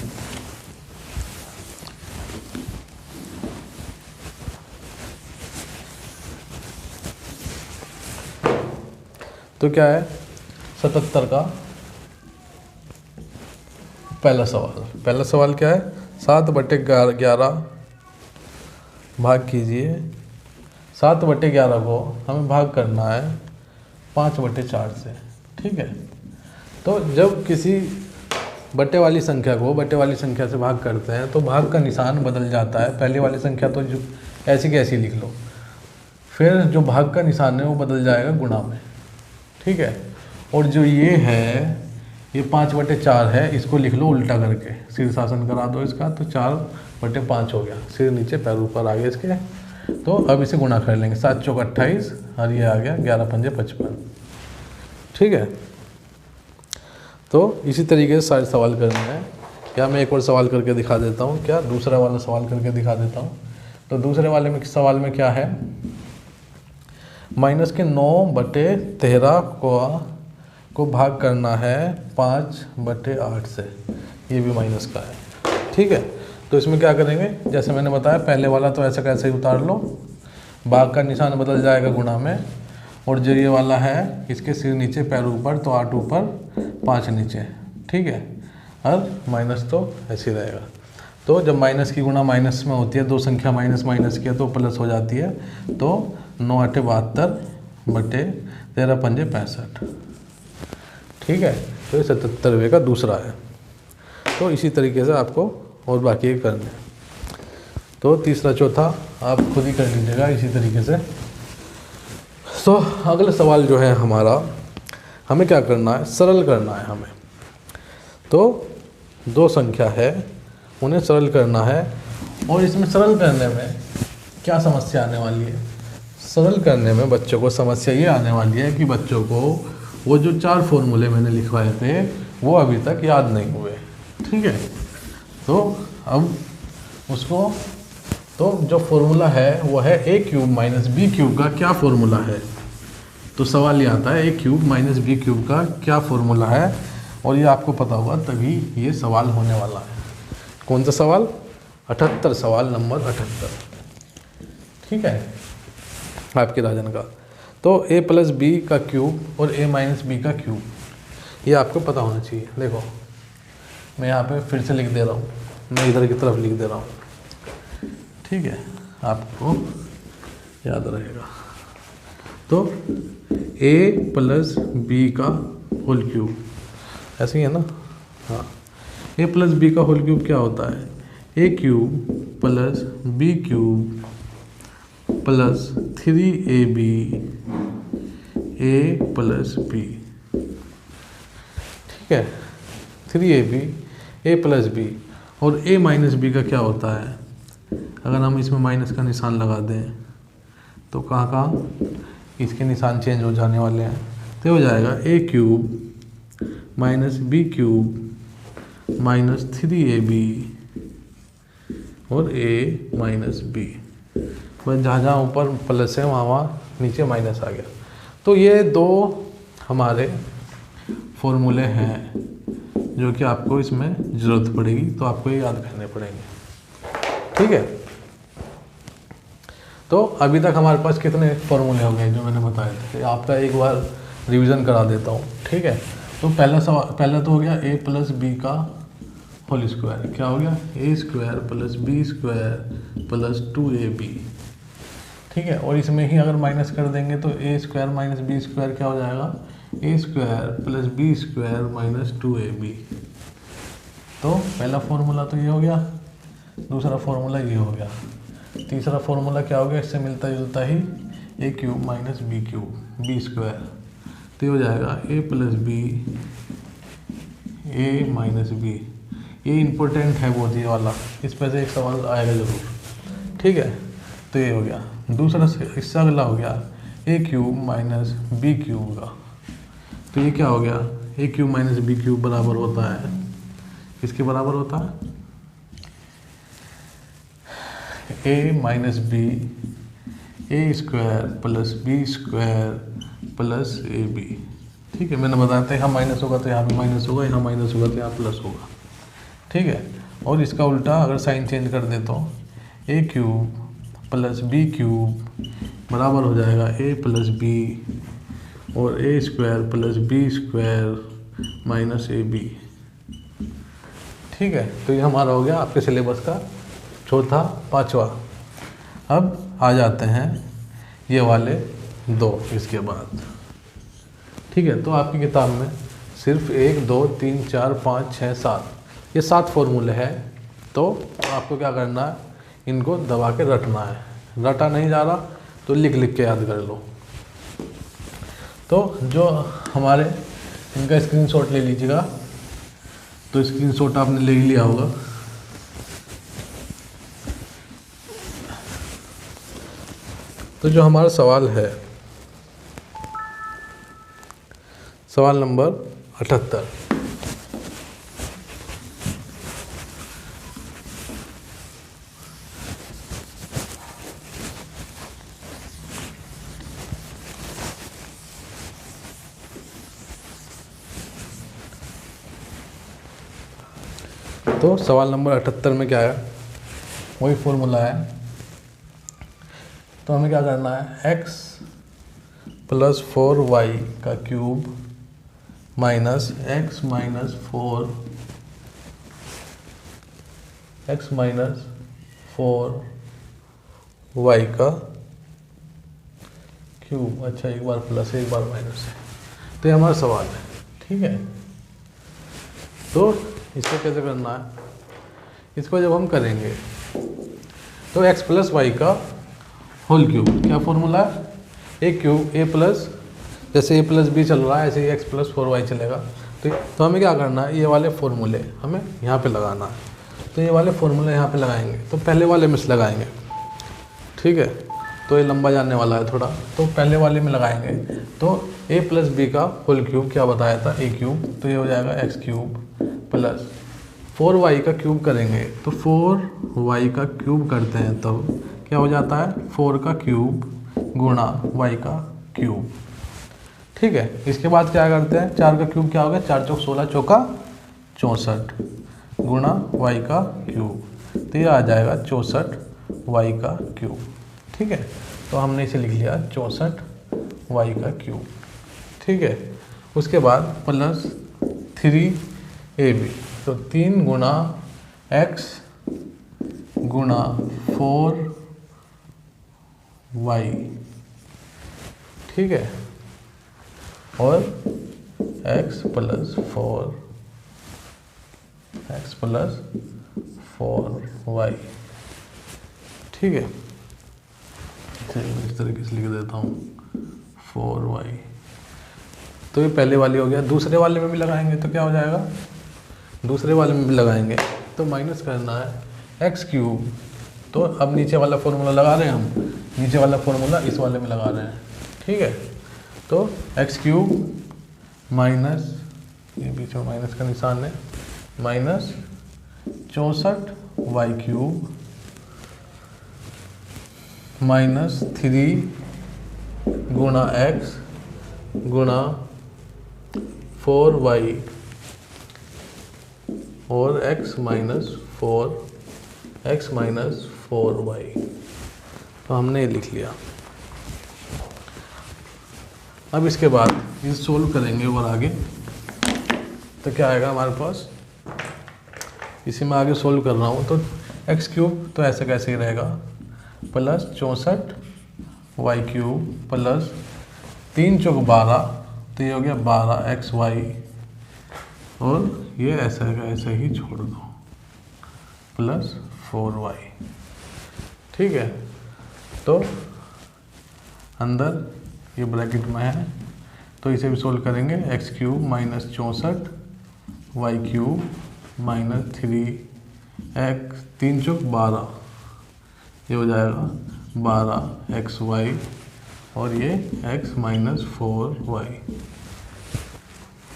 Speaker 1: तो क्या है 77 का पहला सवाल क्या है, 7/11 भाग कीजिए, 7/11 को हमें भाग करना है 5/4 से। ठीक है, तो जब किसी बट्टे वाली संख्या को बट्टे वाली संख्या से भाग करते हैं तो भाग का निशान बदल जाता है। पहले वाली संख्या तो जो ऐसी की ऐसी लिख लो, फिर जो भाग का निशान है वो बदल जाएगा गुणा में। ठीक है, और जो ये है ये 5/4 है, इसको लिख लो उल्टा करके, शीर्षासन करा दो इसका, तो 4/5 हो गया, सिर नीचे पैर ऊपर आ गए इसके। तो अब इसे गुणा कर लेंगे, 7 चौक 28 और ये आ गया 11 पंजे 55। ठीक है, तो इसी तरीके से सारे सवाल करने हैं। क्या मैं एक और सवाल करके दिखा देता हूँ, क्या दूसरा वाला सवाल करके दिखा देता हूँ। तो दूसरे वाले में सवाल में क्या है, -9/13 को भाग करना है 5/8 से, ये भी माइनस का है। ठीक है, तो इसमें क्या करेंगे, जैसे मैंने बताया पहले वाला तो ऐसा कैसे ही उतार लो, भाग का निशान बदल जाएगा गुणा में, और जो ये वाला है इसके सिर नीचे पैर ऊपर, तो 8 ऊपर 5 नीचे। ठीक है, और माइनस तो ऐसे ही रहेगा। तो जब माइनस की गुणा माइनस में होती है, दो संख्या माइनस माइनस की है तो प्लस हो जाती है, तो 9/8 / 13 पंजे 65। ठीक है, तो ये 77वें का दूसरा है। तो इसी तरीके से आपको और बाकी करने हैं। तो तीसरा चौथा आप खुद ही कर लीजिएगा इसी तरीके से। तो अगला सवाल जो है हमारा, हमें क्या करना है, सरल करना है हमें। तो दो संख्या है, उन्हें सरल करना है, और इसमें सरल करने में क्या समस्या आने वाली है, सरल करने में बच्चों को समस्या ये आने वाली है कि बच्चों को वो जो 4 फॉर्मूले मैंने लिखवाए थे वो अभी तक याद नहीं हुए। ठीक है, तो अब उसको, तो जो फॉर्मूला है वो है a³ - b³ का क्या फॉर्मूला है। तो सवाल ये आता है a³ - b³ का क्या फॉर्मूला है, और ये आपको पता होगा तभी ये सवाल होने वाला है। कौन सा सवाल, 78, सवाल नंबर 78। ठीक है, आपके राजन का। तो a + b का क्यूब और a - b का क्यूब, ये आपको पता होना चाहिए। देखो मैं यहाँ पे फिर से लिख दे रहा हूँ, मैं इधर की तरफ लिख दे रहा हूँ। ठीक है, आपको याद रहेगा। तो a + b का होल क्यूब, ऐसे ही है ना। हाँ, a + b का होल क्यूब क्या होता है, a³ + b³ + 3ab a + b। ठीक है, 3ab a + b, और a - b का क्या होता है, अगर हम इसमें माइनस का निशान लगा दें तो कहाँ कहाँ इसके निशान चेंज हो जाने वाले हैं। तो हो जाएगा a³ - b³ - 3ab और a - b। बस जहाँ जहाँ ऊपर प्लस है वहाँ वहाँ नीचे माइनस आ गया। तो ये दो हमारे फॉर्मूले हैं जो कि आपको इसमें ज़रूरत पड़ेगी, तो आपको ये याद करने पड़ेंगे। ठीक है, तो अभी तक हमारे पास कितने फॉर्मूले हो गए जो मैंने बताए थे, आपका एक बार रिवीजन करा देता हूँ। ठीक है, तो पहला तो हो गया a + b का होल स्क्वायर, क्या हो गया, a² + b² + 2ab। ठीक है, और इसमें ही अगर माइनस कर देंगे तो a² - b² क्या हो जाएगा, a² + b² - 2ab। तो पहला फॉर्मूला तो ये हो गया, दूसरा फॉर्मूला ये हो गया, तीसरा फॉर्मूला क्या हो गया, इससे मिलता जुलता ही a³ - b³ तो ये हो जाएगा a + b a - b। ये इम्पोर्टेंट है बहुत ये वाला, इस पर से एक सवाल आएगा ज़रूर। ठीक है, तो ये हो गया। दूसरा इससे अगला हो गया a³ - b³ का, तो ये क्या हो गया, a³ - b³ बराबर होता है, किसके बराबर होता है, a - b A square plus B square plus A B. ठीक है, मैंने बताया था यहाँ माइनस होगा तो यहाँ भी माइनस होगा, यहाँ माइनस होगा तो यहाँ प्लस होगा। ठीक है, और इसका उल्टा अगर साइन चेंज कर दे तो A cube plus B cube बराबर हो जाएगा ए प्लस बी और A square plus B square minus A B. ठीक है, तो ये हमारा हो गया आपके सिलेबस का चौथा पांचवा। अब आ जाते हैं ये वाले दो इसके बाद। ठीक है, तो आपकी किताब में सिर्फ 1 2 3 4 5 6 7 ये 7 फॉर्मूले हैं। तो आपको क्या करना है, इनको दबा के रटना है। रटा नहीं जा रहा तो लिख लिख के याद कर लो। तो जो हमारे इनका स्क्रीनशॉट ले लीजिएगा। तो स्क्रीनशॉट आपने ले ही लिया होगा। तो जो हमारा सवाल है, सवाल नंबर 78। तो सवाल नंबर 78 में क्या है, वही फॉर्मूला है। तो हमें क्या करना है, x प्लस 4y का cube minus x minus 4y का क्यूब। अच्छा, एक बार प्लस एक बार माइनस है। तो ये हमारा सवाल है। ठीक है, तो इसको कैसे करना है, इसको जब हम करेंगे तो x प्लस वाई का होल क्यूब, क्या फॉर्मूला है, ए क्यूब ए प्लस, जैसे ए प्लस बी चल रहा है ऐसे ही x प्लस 4y चलेगा। तो हमें क्या करना है, ये वाले फॉर्मूले हमें यहाँ पे लगाना है। तो ये वाले फॉर्मूले यहाँ पे लगाएंगे, तो पहले वाले में से लगाएंगे। ठीक है, तो ये लंबा जाने वाला है थोड़ा, तो पहले वाले में लगाएंगे। तो a प्लस बी का होल क्यूब क्या बताया था, ए क्यूब, तो ये हो जाएगा x क्यूब प्लस 4y का क्यूब करेंगे। तो 4y का क्यूब करते हैं तब क्या हो जाता है, 4 का क्यूब गुणा y का क्यूब। ठीक है, इसके बाद क्या करते हैं, 4 का क्यूब क्या हो गया, 4 चौक 16 चौका 64 गुणा y का क्यूब। तो ये आ जाएगा 64 y का क्यूब। ठीक है, तो हमने इसे लिख लिया 64 y का क्यूब। ठीक है, उसके बाद प्लस 3ab, तो 3 गुणा x गुणा 4y। ठीक है, और x प्लस 4y। ठीक है, इस तरीके से लिख देता हूँ 4y। तो ये पहले वाली हो गया। दूसरे वाले में भी लगाएंगे तो क्या हो जाएगा, दूसरे वाले में भी लगाएंगे तो माइनस करना है x क्यूब। तो अब नीचे वाला फॉर्मूला लगा रहे हैं हम, नीचे वाला फॉर्मूला इस वाले में लगा रहे हैं। ठीक है, तो x क्यूब माइनस, ये बीच में माइनस का निशान है, माइनस 64y क्यूब माइनस 3 गुणा x गुणा 4y और x माइनस 4y। तो हमने ये लिख लिया। अब इसके बाद इसे सोल्व करेंगे और आगे तो क्या आएगा हमारे पास, इसी में आगे सोल्व कर रहा हूँ। तो x क्यूब तो ऐसे कैसे ही रहेगा, प्लस 64y क्यूब प्लस 3 चौक 12, तो ये हो गया 12xy, और ये ऐसा का ऐसा ही छोड़ दो, प्लस 4y। ठीक है, तो अंदर ये ब्रैकेट में है तो इसे भी सोल्व करेंगे। x cube minus 64y cube minus 3x 3 चौक 12, ये हो जाएगा 12xy, और ये x माइनस 4y।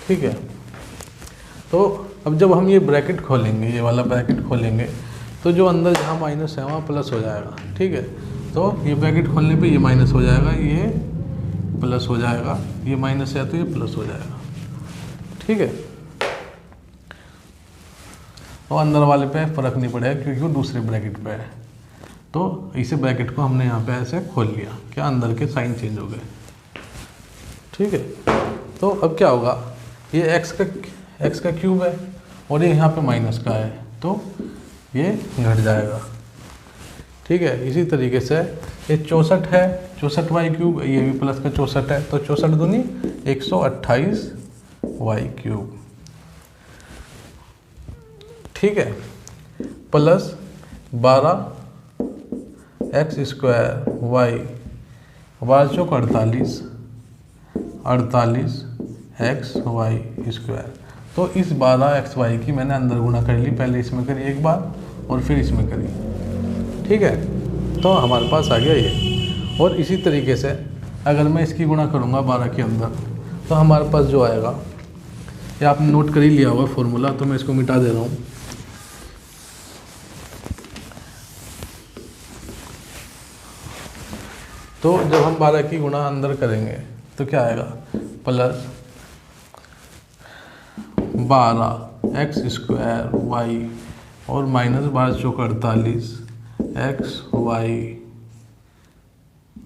Speaker 1: ठीक है, तो अब जब हम ये ब्रैकेट खोलेंगे, ये वाला ब्रैकेट खोलेंगे, तो जो अंदर जहाँ माइनस है वहाँ प्लस हो जाएगा। ठीक है, तो ये ब्रैकेट खोलने पे ये माइनस हो जाएगा, ये प्लस हो जाएगा, ये माइनस है तो ये प्लस हो जाएगा, ठीक है। और अंदर वाले पे फ़र्क नहीं पड़ेगा क्योंकि वो दूसरे ब्रैकेट पे है। तो इसे ब्रैकेट को हमने यहाँ पे ऐसे खोल लिया, क्या अंदर के साइन चेंज हो गए, ठीक है। तो अब क्या होगा, ये x का क्यूब है और ये यहाँ पे माइनस का है, तो ये घट जाएगा, ठीक है। इसी तरीके से ये 64 है, 64 वाई क्यूब, ये भी प्लस का 64 है, तो 64 दूनी 128 वाई क्यूब, ठीक है, प्लस 12 एक्स स्क्वायर वाई, 12 चौक 48 एक्स वाई स्क्वायर। तो इस 12 एक्स वाई की मैंने अंदर गुणा कर ली, पहले इसमें करी एक बार और फिर इसमें करी, ठीक है। तो हमारे पास आ गया ये। और इसी तरीके से अगर मैं इसकी गुणा करूँगा 12 के अंदर, तो हमारे पास जो आएगा, ये आपने नोट कर ही लिया हुआ फॉर्मूला, तो मैं इसको मिटा दे रहा हूँ। तो जब हम 12 की गुणा अंदर करेंगे तो क्या आएगा, प्लस 12 एक्स स्क्वायर वाई और माइनस 12 चौक 48 एक्स वाई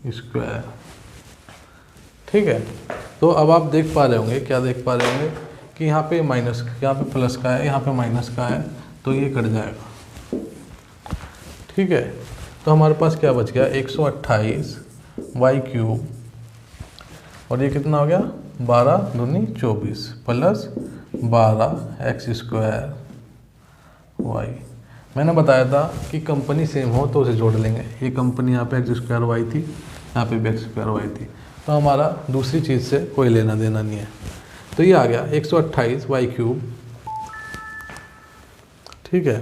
Speaker 1: स्क्वायर, ठीक है। तो अब आप देख पा रहे होंगे, क्या देख पा रहे होंगे कि यहाँ पे माइनस, यहाँ पे प्लस का है, यहाँ पे माइनस का है, तो ये कट जाएगा, ठीक है। तो हमारे पास क्या बच गया, 128 वाई क्यूब और ये कितना हो गया, 12 दूनी 24 प्लस 12 एक्स स्क्वायर वाई। मैंने बताया था कि कंपनी सेम हो तो उसे जोड़ लेंगे, ये कंपनी यहाँ पे एक्स स्क्वायर वाई थी, यहाँ पे भी एक्स स्क्वायर वाई थी, तो हमारा दूसरी चीज़ से कोई लेना देना नहीं है। तो ये आ गया 128 वाई क्यूब, ठीक है।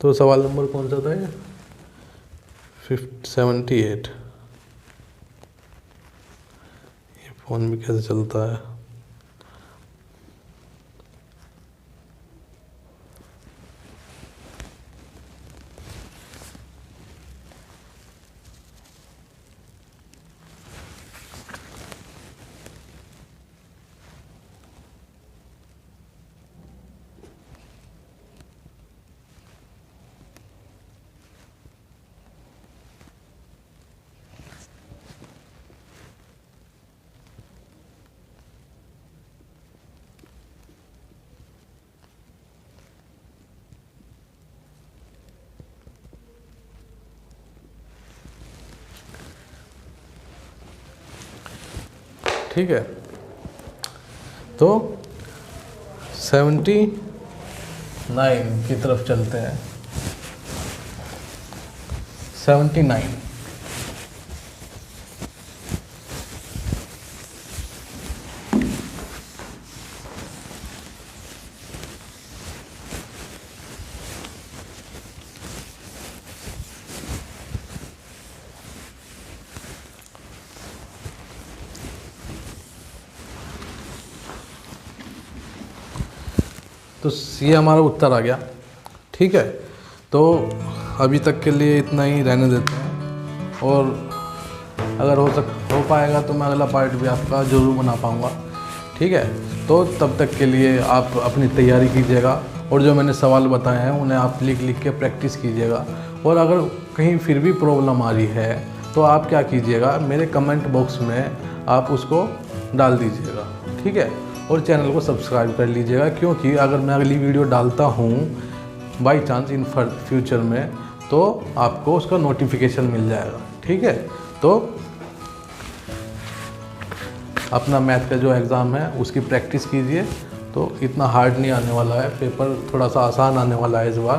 Speaker 1: तो सवाल नंबर कौन सा था ये, 78। ये फ़ोन में कैसे चलता है, ठीक है। तो 79 की तरफ चलते हैं। 79 तो ये हमारा उत्तर आ गया, ठीक है। तो अभी तक के लिए इतना ही रहने देते हैं, और अगर हो पाएगा तो मैं अगला पार्ट भी आपका ज़रूर बना पाऊँगा, ठीक है। तो तब तक के लिए आप अपनी तैयारी कीजिएगा, और जो मैंने सवाल बताए हैं उन्हें आप लिख के प्रैक्टिस कीजिएगा। और अगर कहीं फिर भी प्रॉब्लम आ रही है तो आप क्या कीजिएगा, मेरे कमेंट बॉक्स में आप उसको डाल दीजिएगा, ठीक है। और चैनल को सब्सक्राइब कर लीजिएगा, क्योंकि अगर मैं अगली वीडियो डालता हूँ बाई चांस इन फ्यूचर में, तो आपको उसका नोटिफिकेशन मिल जाएगा, ठीक है। तो अपना मैथ का जो एग्ज़ाम है उसकी प्रैक्टिस कीजिए, तो इतना हार्ड नहीं आने वाला है, पेपर थोड़ा सा आसान आने वाला है इस बार।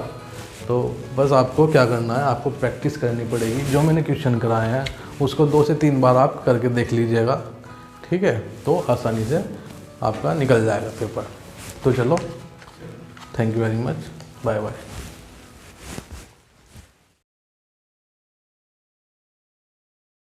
Speaker 1: तो बस आपको क्या करना है, आपको प्रैक्टिस करनी पड़ेगी। जो मैंने क्वेश्चन कराए हैं उसको 2 से 3 बार आप करके देख लीजिएगा, ठीक है। तो आसानी से आपका निकल जाएगा पेपर। तो चलो, thank you very much, bye bye.